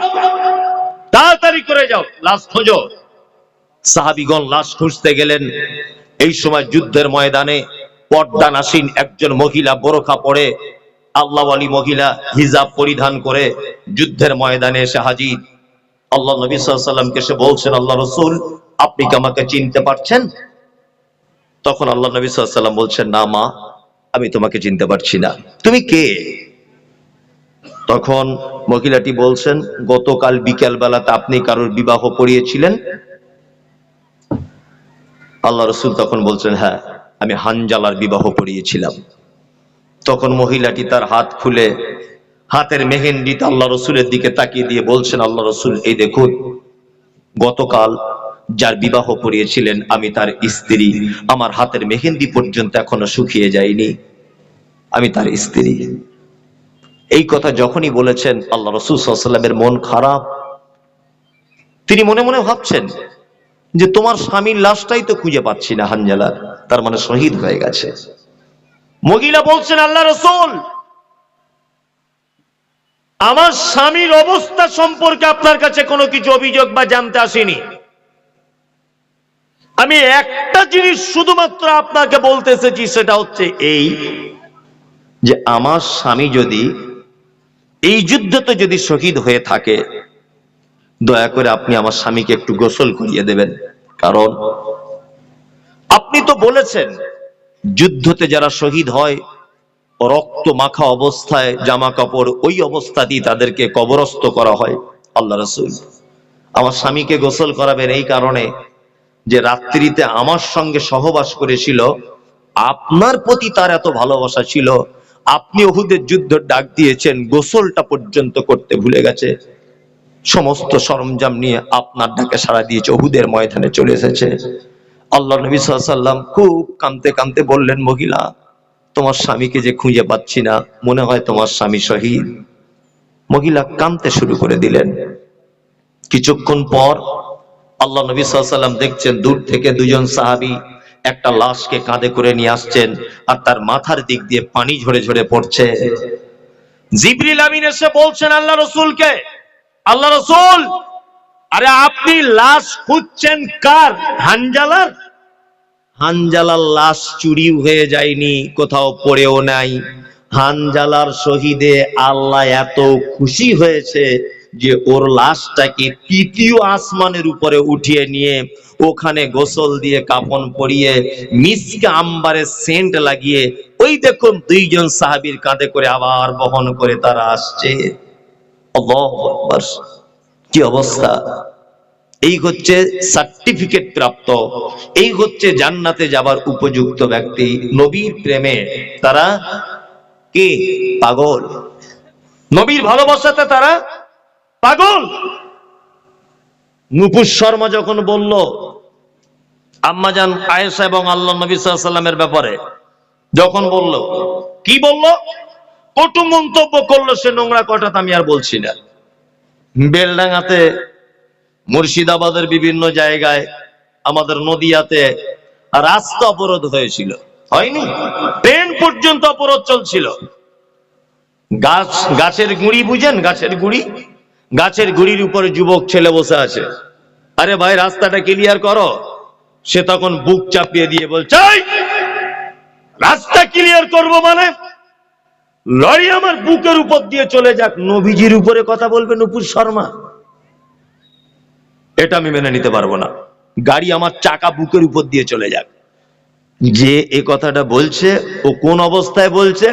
তাড়াতাড়ি করে যাও, লাশ খোঁজো। সাহাবীগণ লাশ খুঁজতে গেলেন। এই সময় যুদ্ধের ময়দানে পর্দানাসীন একজন মহিলা, বোরখা পরে, আল্লাহওয়ালী মহিলা, হিজাব পরিধান করে যুদ্ধের ময়দানে এসে হাজির। আল্লাহ নবী সাল্লাল্লাহু আলাইহি ওয়াসাল্লামকে এসে বলছেন, আল্লাহ রাসূল, আপনি কি আমাকে চিনতে পারছেন? তখন আল্লাহ নবী সাল্লাল্লাহু আলাইহি ওয়াসাল্লাম বলছেন, না মা, আমি তোমাকে চিনতে পারছি না, তুমি কে? তখন মহিলাটি বলছেন, গতকাল বিকেল বেলাতে আপনি কারোর বিবাহ পড়িয়েছিলেন। আল্লাহ রাসূল তখন বলছেন, হ্যাঁ, আমি হানজালার বিবাহ পড়িয়েছিলাম। তখন মহিলাটি তার হাত খুলে হাতের মেহেন্দিতে আল্লাহ রাসূলের দিকে তাকিয়ে দিয়ে বলছেন, আল্লাহ রাসূল, এই দেখুন, গতকাল যার বিবাহ পড়িয়েছিলেন আমি তার স্ত্রী, আমার হাতের মেহেন্দি পর্যন্ত এখনো শুকিয়ে যায়নি, আমি তার স্ত্রী। এই কথা যখনই বলেছেন আল্লাহ রাসূল সাল্লাল্লাহু আলাইহি ওয়াসাল্লামের মন খারাপ। তিনি মনে মনে ভাবছেন যে তোমার স্বামীর লাশটাই তো খুঁজে পাচ্ছি না হানজালা, তার মানে শহীদ হয়ে গেছে। মহিলা বলছেন, আল্লাহ রাসূল, আমার স্বামীর অবস্থা সম্পর্কে আপনার কাছে কোনো কিছু অভিযোগ বা জানতে আসেনি। আমি একটা জিনিস শুধুমাত্র আপনাকে বলতে এসেছি, সেটা হচ্ছে এই যে আমার স্বামী যদি এই যুদ্ধতে যদি শহীদ হয়ে থাকে, দয়া করে আপনি আমার স্বামীকে একটু গোসল করিয়ে দেবেন। কারণ আপনি তো বলেছেন যুদ্ধতে যারা শহীদ হয় রক্ত মাখা অবস্থায় জামা কাপড় ওই অবস্থাতেই তাদেরকে কবরস্থ করা হয়। আল্লাহ রাসূল আমার স্বামীকে গোসল করাবেন এই কারণে যে রাত্রিতে আমার সঙ্গে সহবাস করেছিল, আপনার প্রতি তার এত ভালোবাসা ছিল, আপনি উহুদের যুদ্ধ ডাক দিয়েছেন, গোসলটা পর্যন্ত করতে ভুলে গেছে, সমস্ত সরঞ্জাম নিয়ে আপনার ডাকে সাড়া দিয়েছে, উহুদের ময়দানে চলে এসেছে। আল্লাহ নবী সাল্লাল্লাহু আলাইহি ওয়াসাল্লাম খুব কাঁদতে কাঁদতে বললেন, মহিলা, তোমার স্বামীকে যে খুঁজে পাচ্ছি না, মনে হয় তোমার স্বামী শহীদ। মহিলা কাঁদতে শুরু করে দিলেন। কিছুক্ষণ পর আল্লাহ নবী সাল্লাল্লাহু আলাইহি ওয়াসাল্লাম দেখছেন দূর থেকে দুজন সাহাবী একটা লাশকে কাঁধে করে নিয়ে আসছেন, আর তার মাথার দিক দিয়ে পানি ঝরে ঝরে পড়ছে। জিবরিল আমিন এসে বলছেন আল্লাহ রাসূলকে, আল্লাহ রাসূল, আরে আপনি লাশ খুঁজছেন কার? হানজালার? হানজালার লাশ চুরি হয়ে যায়নি, কোথাও পড়েও নাই। হানজালার শহীদে আল্লাহ এত খুশি হয়েছে যে ওর লাশটাকে তৃতীয় আসমানের উপরে উঠিয়ে নিয়ে ওখানে গোসল দিয়ে কাফন পরিয়ে মিসকে আম্বারের সেন্ট লাগিয়ে ওই দেখুন দুইজন সাহাবীর কাঁধে করে আবার বহন করে তারা আসছে। আল্লাহু আকবার! কি অবস্থা! এই হচ্ছে সার্টিফিকেট প্রাপ্ত, এই হচ্ছে জান্নাতে যাবার উপযুক্ত ব্যক্তি। নবীর প্রেমে তারা কি পাগল, নবীর ভালোবাসাতে তারা পাগল। নূপুর শর্মা যখন বলল আম্মাজান আয়েশা এবং আল্লাহ নবী সাল্লাল্লাহু আলাইহি ওয়াসাল্লামের ব্যাপারে, যখন বলল, কি বলল? কটু মন্তব্য করলো, সে নোংরা কথাটা আমি আর বলছি না। বেলডাঙ্গাতে, মুর্শিদাবাদের বিভিন্ন জায়গায়, আমাদের নদিয়াতে রাস্তা অবরোধ হয়েছিল, হয়নি? ট্রেন পর্যন্ত অবরোধ চলছিল। গাছের গুঁড়ি বুঝেন? গাছের গুঁড়ি, গাছের গুঁড়ির উপরে যুবক ছেলে বসে আছে। আরে ভাই, রাস্তাটা ক্লিয়ার করো। সে তখন বুক চাপিয়ে দিয়ে বলছে, এই, রাস্তা ক্লিয়ার করব মানে? লরি আমার বুকের উপর দিয়ে চলে যাক, নবীজির উপরে কথা বলবে নূপুর শর্মা? এটা আমি মেনে নিতে পারবো না। গাড়ি আমার চাকা বুকের উপর দিয়ে চলে যাক। যে এ কথাটা বলছে ও কোন অবস্থায় বলছে?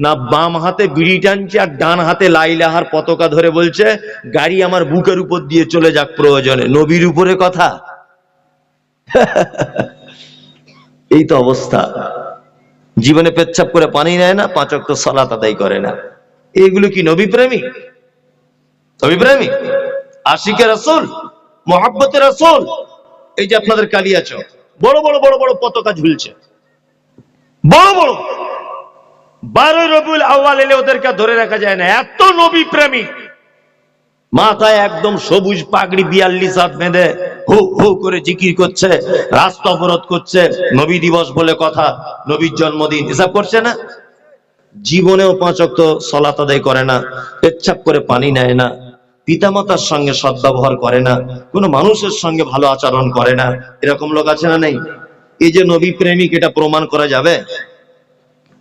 না বাম হাতে বিড়ি টানছে আর ডান হাতে লা ইলাহার পতাকা ধরে বলছে গাড়ি আমার বুকের উপর দিয়ে চলে যাক প্রয়োজনে। নবীর উপরে কথা? এই তো অবস্থা। জীবনে পেচ্ছাপ করে পানি নেয় না, 5 ওয়াক্ত সালাত আদায় করে না। এগুলো কি নবী প্রেমিক? নবী প্রেমিক, আশিকে রাসূল, মুহাব্বতে রাসূল। এই যে আপনাদের কালিয়াচক বড় বড় বড় বড় পতাকা ঝুলছে, বড় বড়। 12 রবিউল আউয়াল এলে ওদেরকে ধরে রাখা যায় না, এত নবী প্রেমিক। মাথায় একদম সবুজ পাগড়ি 42 হাত বেঁধে হু হু করে জিকির করছে, রাস্তা অবরোধ করছে, নবী দিবস বলে কথা, নবীর জন্মদিন এসব করছে না। জীবনেও 5 ওয়াক্ত সালাত আদায় করে না, পেচ্ছাপ করে পানি নেয় না, পিতামাতার সঙ্গে সদ্ব্যবহার করে না, কোনো মানুষের সঙ্গে ভালো আচরণ করে না। এরকম লোক আছে না নেই? এই যে নবী প্রেমিক, এটা প্রমাণ করা যাবে?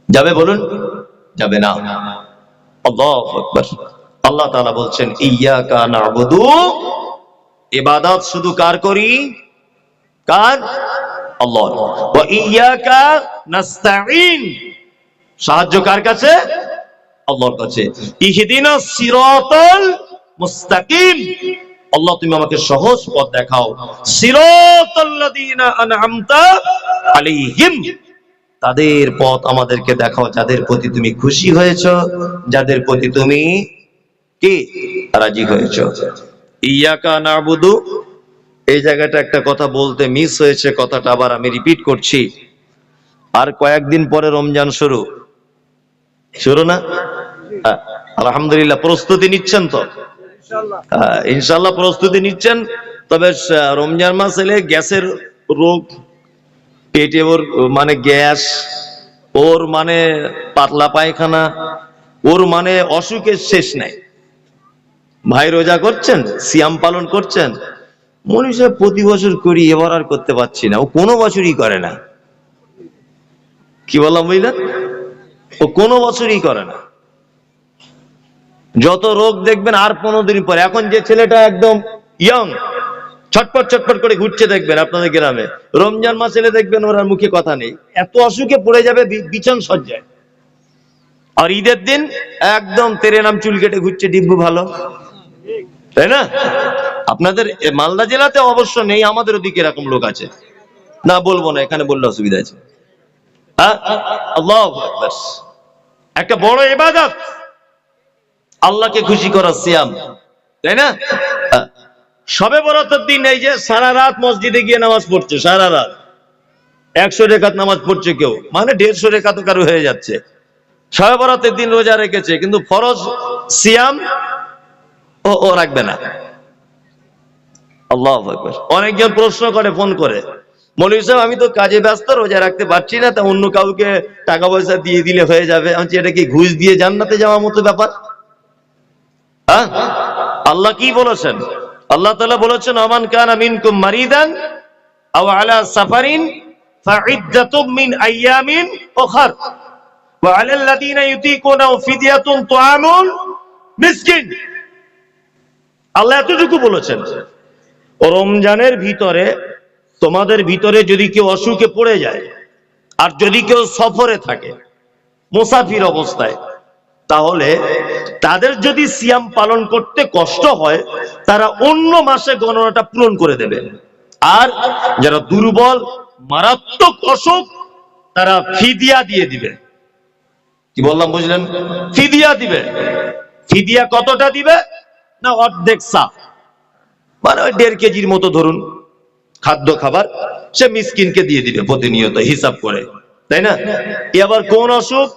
যাবে বলুন? যাবে না। আল্লাহু আকবার। আল্লাহ তাআলা বলছেন, ইয়্যাকা না'বুদু, ইবাদত শুধু কার করি? কার? আল্লাহর। ওয়া ইয়্যাকা নাস্তাঈন, সাহায্য কার কাছে? আল্লাহর কাছে। ইহদিনাস সিরাতাল মুস্তাকিম, আল্লাহ তুমি আমাকে সহজ পথ দেখাও। সিরাতাল্লাযীনা আন'আমতা আলাইহিম, তাদের পথ আমাদেরকে দেখাও যাদের প্রতি তুমি খুশি হয়েছো, যাদের প্রতি তুমি কি রাজি হয়েছো। ইয়্যাকা না'বুদু, এই জায়গাটা একটা কথা বলতে মিস হয়েছে, কথাটা আবার আমি রিপিট করছি। আর কয়েকদিন পরে রমজান শুরু না? আলহামদুলিল্লাহ, প্রস্তুতি নিচ্ছেন তো? ইনশাআল্লাহ প্রস্তুতি নিচ্ছেন। তবে রমজান মাস এলে গ্যাসের রোগ, পেটে ওর মানে গ্যাস, ওর মানে পাতলা পায়খানা, ওর মানে অসুখের শেষ নাই। ভাই রোজা করছেন, সিয়াম পালন করছেন, মনীষা প্রতি বছর করি, এবার আর করতে পারছি না। ও কোনো বছরই করে না। কি বললাম বুঝলেন? ও কোনো বছরই করে না। যত রোগ দেখবেন আর 15 দিন পরে। এখন যে ছেলেটা একদম ইয়ং, ছটপট ছটপট করে ঘুরছে দেখবেন আপনাদের গ্রামে, রমজান মাস এলে দেখবেন ওর আর মুখে কথা নেই, এত অসুখে পড়ে যাবে বিছান সজ্জায়। আর ঈদের দিন একদম তেরে নাম চুল কেটে ঘুরছে, ডিব্বু ভালো, তাই না? আপনাদের মালদা জেলাতে অবশ্য নেই, আমাদের ওদিকে এরকম লোক আছে। না বলবো না, এখানে বললে অসুবিধা আছে। হ্যাঁ, আল্লাহু আকবার। একটা বড় ইবাদত, আল্লাহকে খুশি করা সিয়াম, তাই না? সবে বরাতের দিন এই যে সারা রাত মসজিদে গিয়ে নামাজ পড়ছে, সারা রাত 100 রেকাত নামাজ পড়ছে কেউ, মানে 150 রেকাত কারো হয়ে যাচ্ছে। সবে বরাতের দিন রোজা রেখেছে, কিন্তু ফরজ সিয়াম ও রাখবে না। আল্লাহু আকবার। অনেকজন প্রশ্ন করে ফোন করে, মৌলভী সাহেব আমি তো কাজে ব্যস্ত, রোজা রাখতে পারছি না, তা অন্য কাউকে টাকা পয়সা দিয়ে দিলে হয়ে যাবে। আমি বলছি, এটা কি ঘুষ দিয়ে জান্নাতে যাওয়ার মতো ব্যাপার? হ্যাঁ, আল্লাহ কি বলেছেন? আল্লাহ তাআলা বলেছেন, আমান কানা মিনকুম মারিদান আও আলা সাফারিন ফাইদ্দাতুম মিন আইয়ামিন উখর ওয়া আলাল লাযিনা ইউতিকুনাহু ফিদিয়াতুন তুআমুল মিসকিন। আল্লাহ এতটুকু বলেছেন, রমজানের ভিতরে তোমাদের ভিতরে যদি কেউ অসুখে পড়ে যায়, আর যদি কেউ সফরে থাকে, মুসাফির অবস্থায়, তাহলে তাদের যদি সিয়াম পালন করতে কষ্ট হয়, তারা অন্য মাসে গণনাটা পূরণ করে দেবে। আর যারা দুর্বল মারাত্মক অসুখ, তারা ফিদিয়া দিয়ে দিবে। কি বললাম বুঝলেন? ফিদিয়া দিবে। ফিদিয়া কতটা দিবে? না, অর্ধেক সা, মানে ওই 1.5 কেজির মতো ধরুন খাদ্য খাবার, সে মিসকিনকে দিয়ে দিবে প্রতিনিয়ত হিসাব করে, তাই না? এ আবার কোন অসুখ?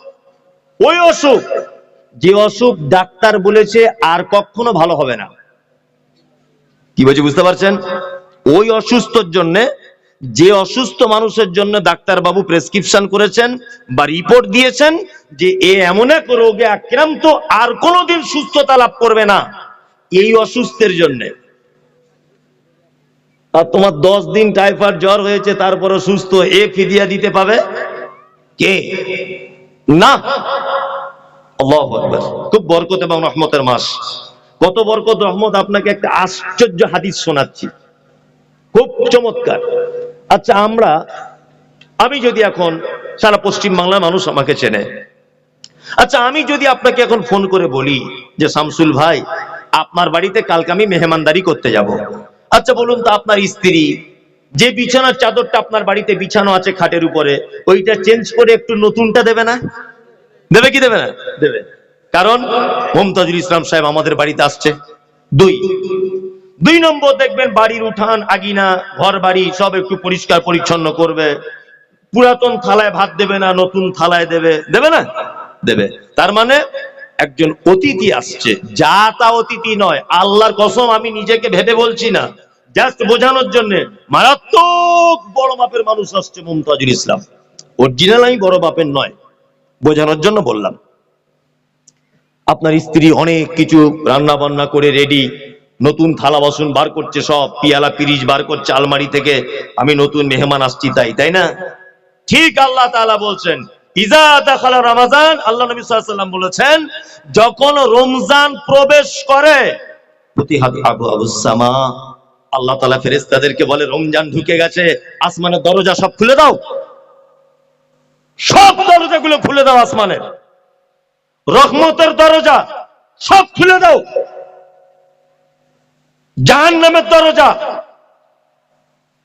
ওই অসুখ যে অসুখ ডাক্তার বলেছে আর কখনো ভালো হবে না। কি বলছি বুঝতে পারছেন? ওই অসুস্থর জন্য, যে অসুস্থ মানুষের জন্য ডাক্তার বাবু প্রেসক্রিপশন করেছেন বা রিপোর্ট দিয়েছেন যে এ এমন এক রোগে আক্রান্ত, আর কোনোদিন সুস্থতা লাভ করবে না, এই অসুস্থের জন্য। আর তোমার 10 দিন টাইফয়েড জ্বর হয়েছে, তারপরে সুস্থ, এ ফিদিয়া দিতে পাবে কে? না। আল্লাহু আকবার। খুব বরকত এবং রহমতের মাস। কত বরকত রহমত, আপনাকে একটা আশ্চর্য হাদিস শোনাচ্ছি, খুব চমৎকার। আচ্ছা, আমি যদি এখন, সারা পশ্চিম বাংলার মানুষ আমাকে চেনে, আচ্ছা আমি যদি আপনাকে এখন ফোন করে বলি যে শামসুল ভাই, আপনার বাড়িতে কালকে আমি মেহমানদারি করতে যাব। আচ্ছা বলুন তো, আপনার স্ত্রী যে বিছানার চাদরটা আপনার বাড়িতে বিছানো আছে খাটের উপরে, ওইটা চেঞ্জ করে একটু নতুনটা দেবে না? দেবে কি দেবে না? দেবে। কারণ মুমতাজুল ইসলাম সাহেব আমাদের বাড়িতে আসছে। দুই নম্বর দেখবেন, বাড়ির উঠান আগিনা ঘর বাড়ি সব একটু পরিষ্কার পরিচ্ছন্ন করবে। পুরাতন থালায় ভাত দেবে না, নতুন থালায় দেবে। দেবে না? দেবে। তার মানে একজন অতিথি আসছে, যা তা অতিথি নয়, আল্লাহর কসম আমি নিজেকে ভেবে বলছি না, জাস্ট বোঝানোর জন্য, মারাত্মক বড় মাপের মানুষ আসছে মুমতাজুল ইসলাম। অরিজিনাল আমি বড় মাপের নয়, বোঝানোর জন্য বললাম। আপনার স্ত্রী অনেক কিছু রান্না বান্না করে রেডি, নতুন থালা বাসন বার করছে, সব পিয়ালা পিরিচ বার করছে আলমারি থেকে, আমি নতুন মেহমান আসছি তাই না? ঠিক আল্লাহ তাআলা বলছেন, ইজা দাখালা রমাজান, আল্লাহ নবী সাল্লাল্লাহু আলাইহি ওয়াসাল্লাম বলেছেন, যখন রমজান প্রবেশ করে, ফুতিহাত আবওয়াবুস সামা, আল্লাহ তাআলা ফেরেশতাদেরকে বলে, রমজান ঢুকে গেছে, আসমানের দরজা সব খুলে দাও, সব দরজাগুলো খুলে দাও, আসমানের রহমতের দরজা সব খুলে দাও, জাহান্নামের দরজা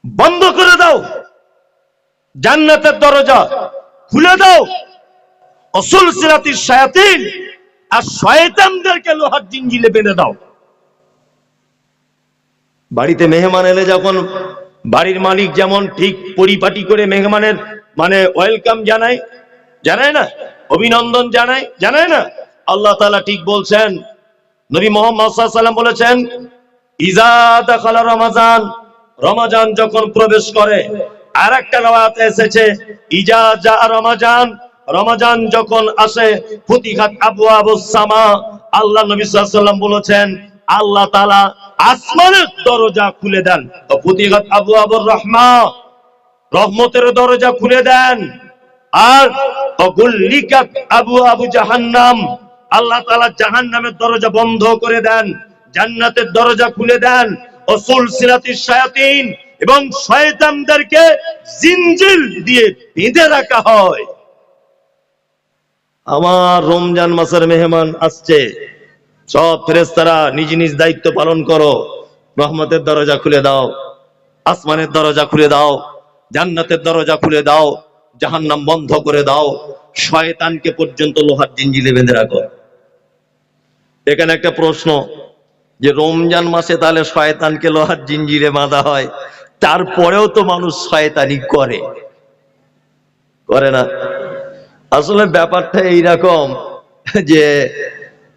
বন্ধ করে দাও, জান্নাতের দরজা খুলে দাও, অসুলসিলাতিশ শায়াতিন, আর শয়তানদেরকে লোহার জিঞ্জিরে বেঁধে দাও। বাড়িতে মেহমান এলে যখন বাড়ির মালিক যেমন ঠিক পরিপাটি করে মেহমানের মানে ওয়েলকাম জানায় না, অভিনন্দন জানায় না, আল্লাহ তাআলা ঠিক বলছেন, নবী মুহাম্মদ সাল্লাল্লাহু আলাইহি ওয়াসাল্লাম বলেছেন, ইজা দাখালা রমাজান, রমাজান যখন প্রবেশ করে। আর একটা riwayate এসেছে, ইজা জা রমাজান, রমাজান যখন আসে, ফুতিহাত আবওয়াবুস সামা, আল্লাহ নবী সাল্লাল্লাহু আলাইহি ওয়াসাল্লাম বলেছেন, আল্লাহ তাআলা আসমানের দরজা খুলে দেন। তো ফুতিহাত আবওয়াবুর রাহমা, রহমতের দরজা খুলে দেন। আর অগুল্লিকাত আবু আবু জাহান্নাম, আল্লাহ তাআলা জাহান্নামের দরজা বন্ধ করে দেন, জান্নাতের দরজা খুলে দেন। অসুলসিলাতিশ শায়াতিন, এবং শয়তানদেরকে জিনজির দিয়ে বেঁধে রাখা হয়। আমার রমজান মাসের মেহমান আসছে, সব ফেরেশতারা নিজ নিজ দায়িত্ব পালন করো। রহমতের দরজা খুলে দাও, আসমানের দরজা খুলে দাও, জান্নাতের দরজা খুলে দাও, জাহান্নাম বন্ধ করে দাও, শয়তানকে পর্যন্ত লোহার জিঞ্জিরে বেঁধে রাখো। এখানে একটা প্রশ্ন, যে রমজান মাসে তাহলে শয়তানকে লোহার জিঞ্জিরে বাঁধা হয়, তারপরেও তো মানুষ শয়তানি করে, করে না? আসলে ব্যাপারটা এইরকম যে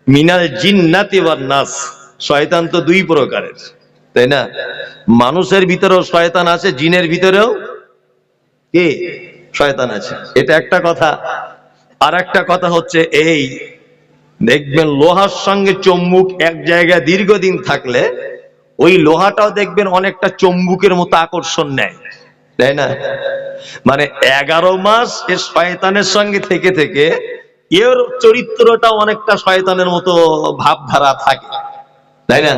মিনাল জিন্নাতি ওয়ান নাস, শয়তান তো দুই প্রকারের, তাই না? মানুষের ভিতরেও শয়তান আছে, জিনের ভিতরেও কি শয়তান আছে, এটা একটা কথা। আর একটা কথা হচ্ছে এই, দেখবেন লোহার সঙ্গে চুম্বক এক জায়গায় দীর্ঘদিন থাকলে ওই লোহাটাও দেখবেন অনেকটা চুম্বকের মতো আকর্ষণ নেয়, তাই না? মানে 11 মাস এ শয়তানের সঙ্গে থেকে থেকে এর চরিত্রটা অনেকটা শয়তানের মতো ভাবধারা থাকে, তাই না?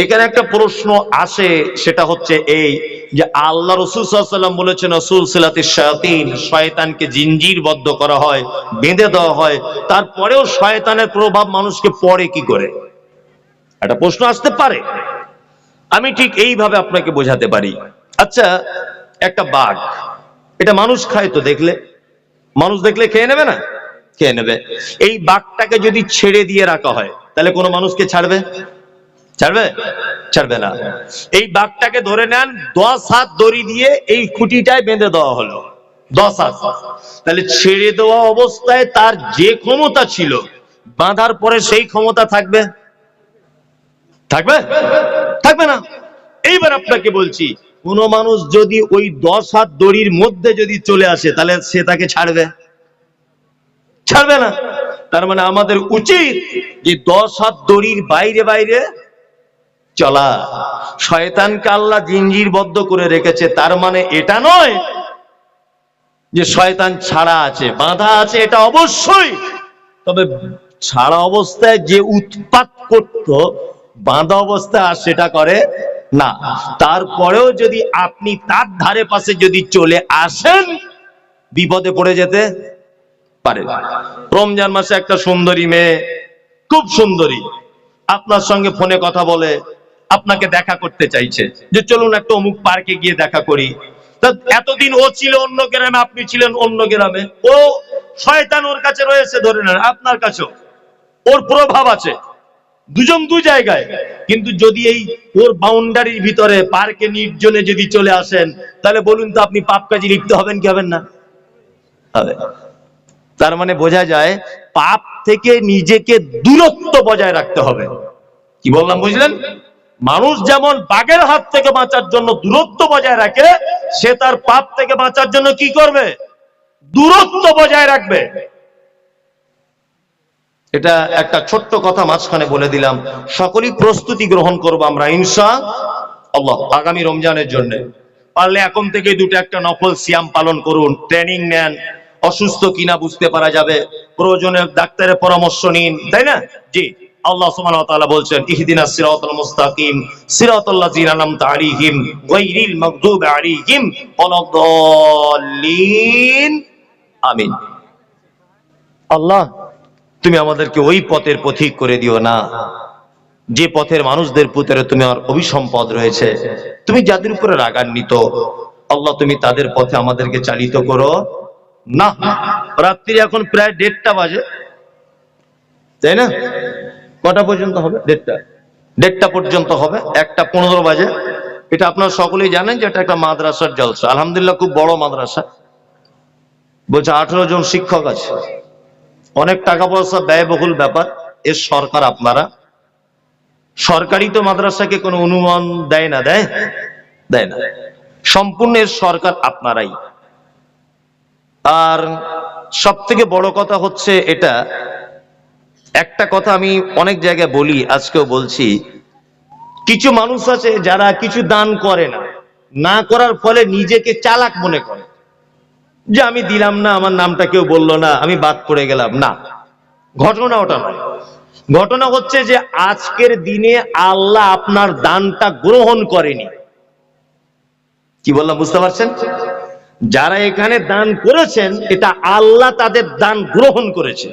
এখানে একটা প্রশ্ন আসে, সেটা হচ্ছে এই যে আল্লাহ রাসূল সাল্লাল্লাহু আলাইহি ওয়াসাল্লাম বলেছেন সুলসিলাতিশ শায়াতিন, শয়তানকে জিনজিরবদ্ধ করা হয়, বেঁধে দেওয়া হয়, তারপরেও শয়তানের প্রভাব মানুষকে পড়ে কি করে? একটা প্রশ্ন আসতে পারে। আমি ঠিক এইভাবে আপনাকে বোঝাতে পারি। আচ্ছা, একটা বাঘ, এটা মানুষ খায় তো, দেখলে মানুষ দেখলে খেয়ে নেবে না? খেয়ে নেবে। এই বাঘটাকে যদি ছেড়ে দিয়ে রাখা হয়, তাহলে কোনো মানুষকে ছাড়বে? ছাড়বে? ছাড়বে না। এই বাঘটাকে ধরে নেন, 10 হাত দড়ি দিয়ে এই খুঁটিটায় বেঁধে দেওয়া হলো, 10 হাত। তাহলে ছেড়ে দেওয়া অবস্থায় তার যে ক্ষমতা ছিল, বাঁধার পরে সেই ক্ষমতা থাকবে? থাকবে? থাকবে না। এইবার আপনাকে বলছি, কোন মানুষ যদি ওই 10 হাত দড়ির মধ্যে যদি চলে আসে, তাহলে সে তাকে ছাড়বে? ছাড়বে না। তার মানে আমাদের উচিত যে 10 হাত দড়ির বাইরে বাইরে চলা। শয়তানকে আল্লাহ জিঞ্জিরবদ্ধ করে রেখেছে, তার মানে এটা নয় যে শয়তান ছাড়া আছে, বাঁধা আছে, এটা অবশ্যই। তবে ছাড়া অবস্থায় যে উৎপাত করত, বাঁধা অবস্থায় আর সেটা করে না। তারপরেও যদি আপনি তার ধারে পাশে যদি চলে আসেন, বিপদে পড়ে যেতে পারে। রমজান মাসে একটা সুন্দরী মেয়ে, খুব সুন্দরী, আপনার সঙ্গে ফোনে কথা বলে আপনাকে দেখা করতে চাইছে, যে চলুন একটা অমুক পার্কে গিয়ে দেখা করি। তা এতদিন ও ছিল অন্য গ্রামে, আপনি ছিলেন অন্য গ্রামে, ও শয়তান ওর কাছে রয়েছে, ধরে নেন আপনার কাছেও ওর প্রভাব আছে, দুজন দু জায়গায়। কিন্তু যদি এই ওর বাউন্ডারির ভিতরে পার্কে নির্জনে যদি চলে আসেন, তাহলে বলুন তো আপনি পাপ কাজে লিপ্ত হবেন কি হবেন না? হবে। তার মানে বোঝা যায় পাপ থেকে নিজেকে দূরত্ব বজায় রাখতে হবে। কি বললাম বুঝলেন? মানুষ যেমন বাঘের হাত থেকে বাঁচার জন্য দূরত্ব বজায় রাখে, সে তার পাপ থেকে বাঁচার জন্য কি করবে? দূরত্ব বজায় রাখবে। এটা একটা ছোট্ট কথা মাঝখানে বলে দিলাম। সকলেই প্রস্তুতি গ্রহণ করবো আমরা ইনশাআল্লাহ আগামী রমজানের জন্য। পারলে এখন থেকে দুটো একটা নফল সিয়াম পালন করুন, ট্রেনিং নেন, অসুস্থ কিনা বুঝতে পারা যাবে, প্রয়োজনে ডাক্তারের পরামর্শ নিন, তাই না? জি, আল্লাহ সুবহানাহু ওয়া তাআলা বলছেন ইহদিনাস সিরাতাল মুস্তাকিম সিরাতাল লাযিনা আনআমতা আলাইহিম গায়রিল মাগদুবি আলাইহিম ওয়ালাদ-দাল্লিন। আমিন। আল্লাহ, তুমি আমাদেরকে ওই পথের পথিক করে দিও না যে পথের মানুষদের ভিতরে তুমি আর অভিসম্পদ রয়েছে, তুমি যাদের উপরে রাগান্বিত, আল্লাহ তুমি তাদের পথে আমাদেরকে চালিত করো না। রাত্রি এখন প্রায় 1:30 বাজে, তাই না? কটা পর্যন্ত হবে? 1:30 পর্যন্ত হবে। 1:15 বাজে। এটা আপনারা সকলেই জানেন যে এটা একটা মাদ্রাসার জলসা। আলহামদুলিল্লাহ, খুব বড় মাদ্রাসা। বলছে 18 জন শিক্ষক আছে, অনেক টাকা পয়সা ব্যয়বহুল ব্যাপার। এর সরকার আপনারা, সরকারি তো মাদ্রাসাকে কোনো অনুমান দেয় না, দেয় দেয় না, সম্পূর্ণ এর সরকার আপনারাই। আর সব থেকে বড় কথা হচ্ছে এটা, একটা কথা আমি অনেক জায়গায় বলি, আজকেও বলছি, কিছু মানুষ আছে যারা কিছু দান করে না, না করার ফলে নিজেকে চালাক মনে করে, যে আমি দিলাম না, আমার নামটা কেউ বললো না, আমি বাদ পড়ে গেলাম, না, ঘটনা ওটা নয়। ঘটনা হচ্ছে যে আজকের দিনে আল্লাহ আপনার দানটা গ্রহণ করেনি। কি বললাম বুঝতে পারছেন? যারা এখানে দান করেছেন, এটা আল্লাহ তাদের দান গ্রহণ করেছে।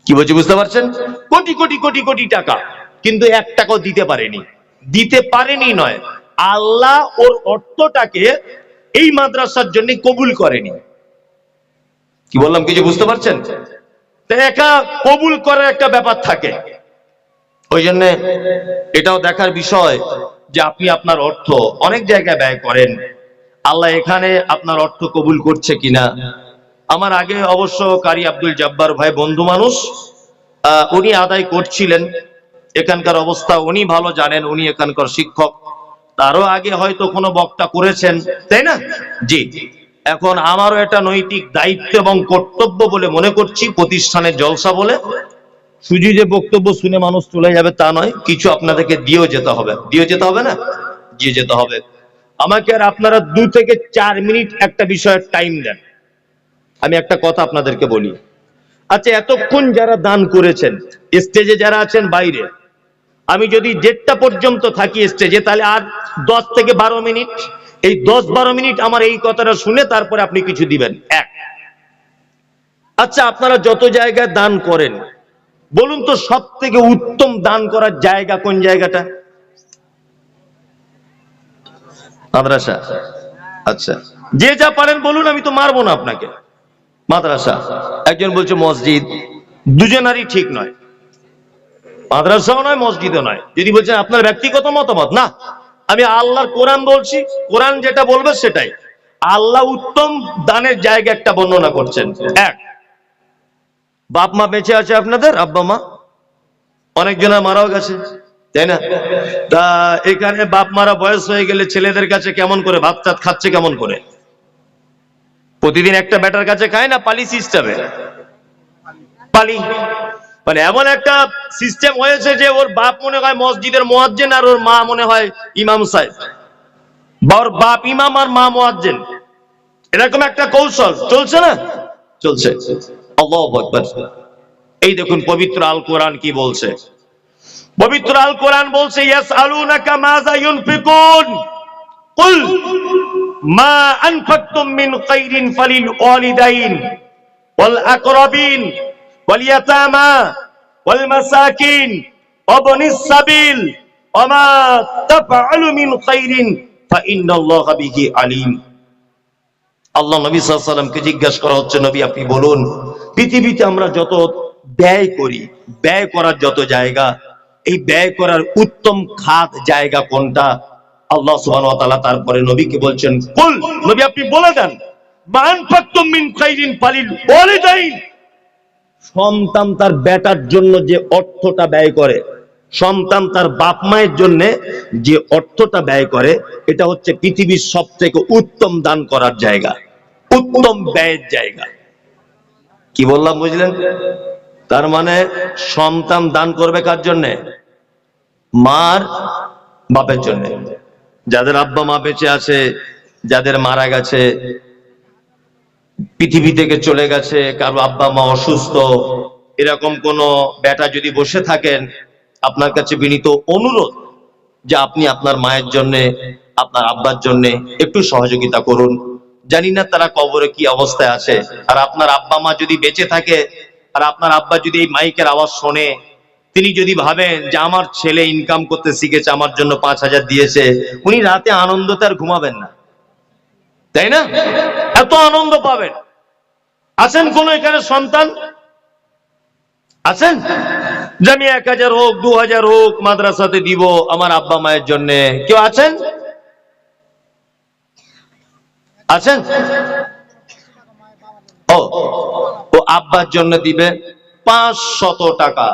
কি বলছি বুঝতে পারছেন? কোটি কোটি কোটি কোটি টাকা, কিন্তু 1 টাকাও দিতে পারেনি। দিতে পারেনি নয়, আল্লাহ ওর অর্থটাকে এই মাদ্রাসার জন্য কবুল করেনি। কি বললাম কিছু বুঝতে পারছেন? তো একা কবুল করার একটা ব্যাপার থাকে। ওই জন্য এটাও দেখার বিষয় যে আপনি আপনার অর্থ অনেক জায়গায় ব্যয় করেন, আল্লাহ এখানে আপনার অর্থ কবুল করছে কিনা। আমার আগে অবশ্য কারি আব্দুল জব্বার ভাই বন্ধু মানুষ, উনি আদায় করছিলেন। এখানকার অবস্থা উনি ভালো জানেন, উনি এখানকার শিক্ষক। তারও আগে হয়তো কোনো বক্তা করেছেন, তাই না? জি। এখন আমারও এটা নৈতিক দায়িত্ব এবং কর্তব্য বলে মনে করছি, প্রতিষ্ঠানের জলসা বলে শুধু যে বক্তব্য শুনে মানুষ চলে যাবে তা নয়, কিছু আপনাদেরকে দিয়েও যেতে হবে। দিয়ে যেতে হবে না? দিয়ে যেতে হবে। আমাকে আর আপনারা 2 থেকে 4 মিনিট একটা বিষয়ের টাইম দেন। আমি একটা কথা আপনাদেরকে বলি। আচ্ছা, এতক্ষণ যারা দান করেছেন, স্টেজে যারা আছেন বাইরে, আমি যদি 1:30 পর্যন্ত থাকি স্টেজে, তাহলে আর 10 থেকে 12 মিনিট, এই 10-12 মিনিট আমার এই কথাটা শুনে তারপরে আপনি কিছু দিবেন। এক, আচ্ছা আপনারা যত জায়গায় দান করেন, বলুন তো সব থেকে উত্তম দান করার জায়গা কোন জায়গাটা? মাদ্রাসা। আচ্ছা, যে যা পারেন বলুন, আমি তো মারবো না আপনাকে। মাদ্রাসা। একজন বলছে মসজিদ, দুজনারই ঠিক নয়, মাদ্রাসাও নয় মসজিদও নয়। যদি বলছেন আপনার ব্যক্তিগত মতামত, না, আমি আল্লাহর কোরআন বলছি, কোরআন যেটা বলবে সেটাই। আল্লাহ উত্তম দানের জায়গা একটা বর্ণনা করছেন। এক, বাপ মা বেঁচে আছে আপনাদের, আব্বা মা, অনেকজনের মারাও গেছে, তাই না? তা এখানে বাপ মারা বয়স হয়ে গেলে ছেলেদের কাছে কেমন করে ভাত টাত খাচ্ছে? কেমন করে? প্রতিদিন একটা ব্যাটার কাছে খায় না পালি সিস্টেমে? পালি মানে এমন একটা সিস্টেম হয়েছে যে ওর বাপ মনে হয় মসজিদের মুয়াজ্জিন আর ওর মা মনে হয় ইমাম সাহেব, বা ওর বাপ ইমাম আর মা মুয়াজ্জিন। এরকম একটা কৌশল চলছে না? চলছে। আল্লাহু আকবার। এই দেখুন পবিত্র আল কোরআন কি বলছে। পবিত্র আল কোরআন বলছে, ইয়াসআলুনাকা মাযা ইউনফিকুন কুল মা আনফাকতুম মিন খাইরিন ফালিল ওয়ালিদাইন ওয়াল আকরাবিন ওয়াল ইয়াতামা ওয়াল মাসাকিন ওয়াবনিস সাবিল ওয়া মা তাফআলু মিন খাইরিন ফাইন্নাল্লাহা বিহি আলিম। আল্লাহ নবী সাল্লাল্লাহু আলাইহি ওয়াসাল্লামকে জিজ্ঞাসা করা হচ্ছে, নবী আপনি বলুন, পৃথিবীতে আমরা যত ব্যয় করি, ব্যয় করার যত জায়গা, এই ব্যয় করার উত্তম খাত জায়গা কোনটা? আল্লাহ সুবহানাহু ওয়া তাআলা তারপরে নবীকে বলছেন, কুল, নবী আপনি বলে দেন, মা আনফাকতুম মিন খাইরিন ফালিল ওয়ালিদাইন। সন্তান তার বেটার জন্য যে অর্থটা ব্যয় করে, সন্তান তার বাপ মায়ের জন্য যে অর্থটা ব্যয় করে, এটা হচ্ছে পৃথিবীর সবথেকে উত্তম দান করার জায়গা, উত্তম ব্যয়ের জায়গা। কি বললাম বুঝলেন? তার মানে সন্তান দান করবে কার জন্য? মার বাপের জন্য। যাদের আব্বা মা বেঁচে আছে, যাদের মারা গেছে, পৃথিবী থেকে চলে গেছে, কারো আব্বা মা অসুস্থ, এরকম কোন বেটা যদি বসে থাকেন, আপনার কাছে বিনীত অনুরোধ যে আপনি আপনার মায়ের জন্য, আপনার আব্বার জন্য একটু সহযোগিতা করুন। জানি না তারা কবরে কি অবস্থায় আছে, আর আপনার আব্বা মা যদি বেঁচে থাকে, আর আপনার আব্বা যদি এই মাইকের আওয়াজ শোনে, তিনি যদি ভাবেন যে আমার ছেলে ইনকাম করতে শিখেছে, আমার জন্য 5,000 দিয়েছে, উনি রাতে আনন্দতে আর ঘুমাবেন না, তাই না? এত আনন্দ পাবেন। আছেন কোন এখানে সন্তান? আছেন যে আমি 1,000 হোক 2,000 হোক মাদ্রাসাতে দিব আমার আব্বা মায়ের জন্য? কেউ আছেন? আছেন? ও আব্বার জন্য দিবে 500 টাকা।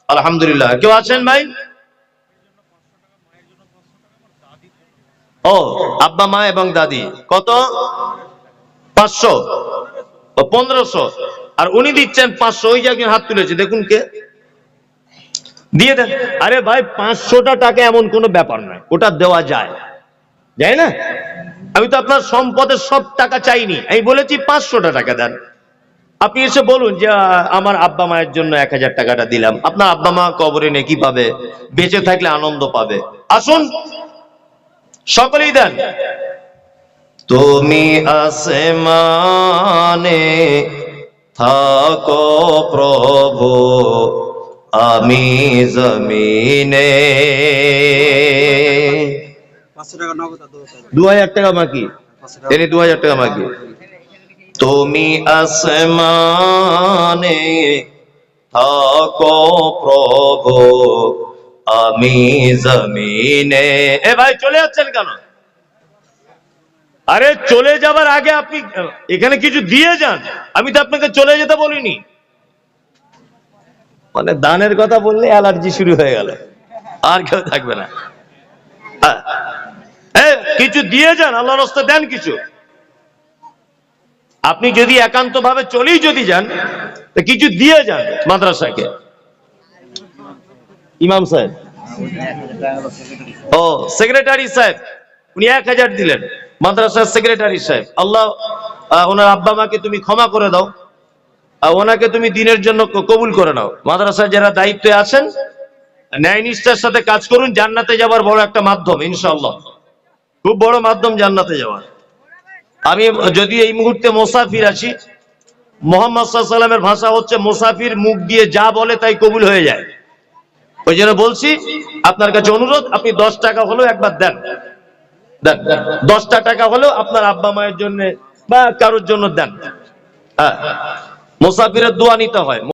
আলহামদুলিল্লাহ। কেউ আছেন ভাই? ও আব্বা মা এবং দাদি কত? 500 ও 1500। আর উনি দিচ্ছেন 500। ওই যে একজন হাত তুলেছে, দেখুন কে, দিয়ে দেন। আরে ভাই 500টা টাকা এমন কোনো ব্যাপার নয়, ওটা দেওয়া যায়, যায় না? আমি তো আপনার সম্পদের সব টাকা চাইনি, আমি বলেছি 500টা টাকা দেন। আপনি এসে বলুন যে আমার আব্বা মায়ের জন্য 1000 টাকাটা দিলাম। আপনার আব্বা মা কবরে নেকি পাবে, বেঁচে থাকলে আনন্দ পাবে। আসুন সকলেই দেন। তুমি আসমানে থাকো প্রভু, আমি জমিনে। 2000 টাকা মাকি, এনে 2000 টাকা মাকি। তুমি আসমানে থাকো প্রভু, আমি জমিনে। এ ভাই চলে যাচ্ছেন কেন? আরে চলে যাবার আগে আপনি এখানে কিছু দিয়ে যান, আমি তো আপনাকে চলে যেতে বলিনি। মানে দানের কথা বললে অ্যালার্জি শুরু হয়ে গেল, আর কেউ থাকবে না। কিছু দিয়ে যান, আল্লাহর রাস্তায় দেন কিছু। আপনি যদি একান্ত ভাবে চলেই যদি যান, তো কিছু দিয়ে যান মাদ্রাসাকে। ইমাম সাহেব, ও সেক্রেটারি সাহেব, উনি 1000 দিলেন। মাদ্রাসার সেক্রেটারি সাহেব, আল্লাহ ওনার আব্বা মাকে তুমি ক্ষমা করে দাও, ওনাকে তুমি দিনের জন্য কবুল করে নাও। মাদ্রাসায় যারা দায়িত্বে আছেন, ন্যায় নিষ্ঠার সাথে কাজ করুন, জান্নাতে যাবার বড় একটা মাধ্যম ইনশাআল্লাহ, খুব বড় মাধ্যম জান্নাতে যাওয়ার। আমি যদি এই মুহূর্তে মুসাফির আছি, মুহাম্মদ সাল্লাল্লাহু আলাইহি ওয়াসাল্লামের ভাষা হচ্ছে মুসাফির মুখ দিয়ে যা বলে তাই কবুল হয়ে যায়। ওই জন্য বলছি, আপনার কাছে অনুরোধ, আপনি 10 টাকা হলেও একবার দেন। দেন 10টা টাকা হলেও আপনার আব্বা মায়ের জন্য বা কারোর জন্য দেন। হ্যাঁ, মুসাফিরের দোয়া নিতে হয়।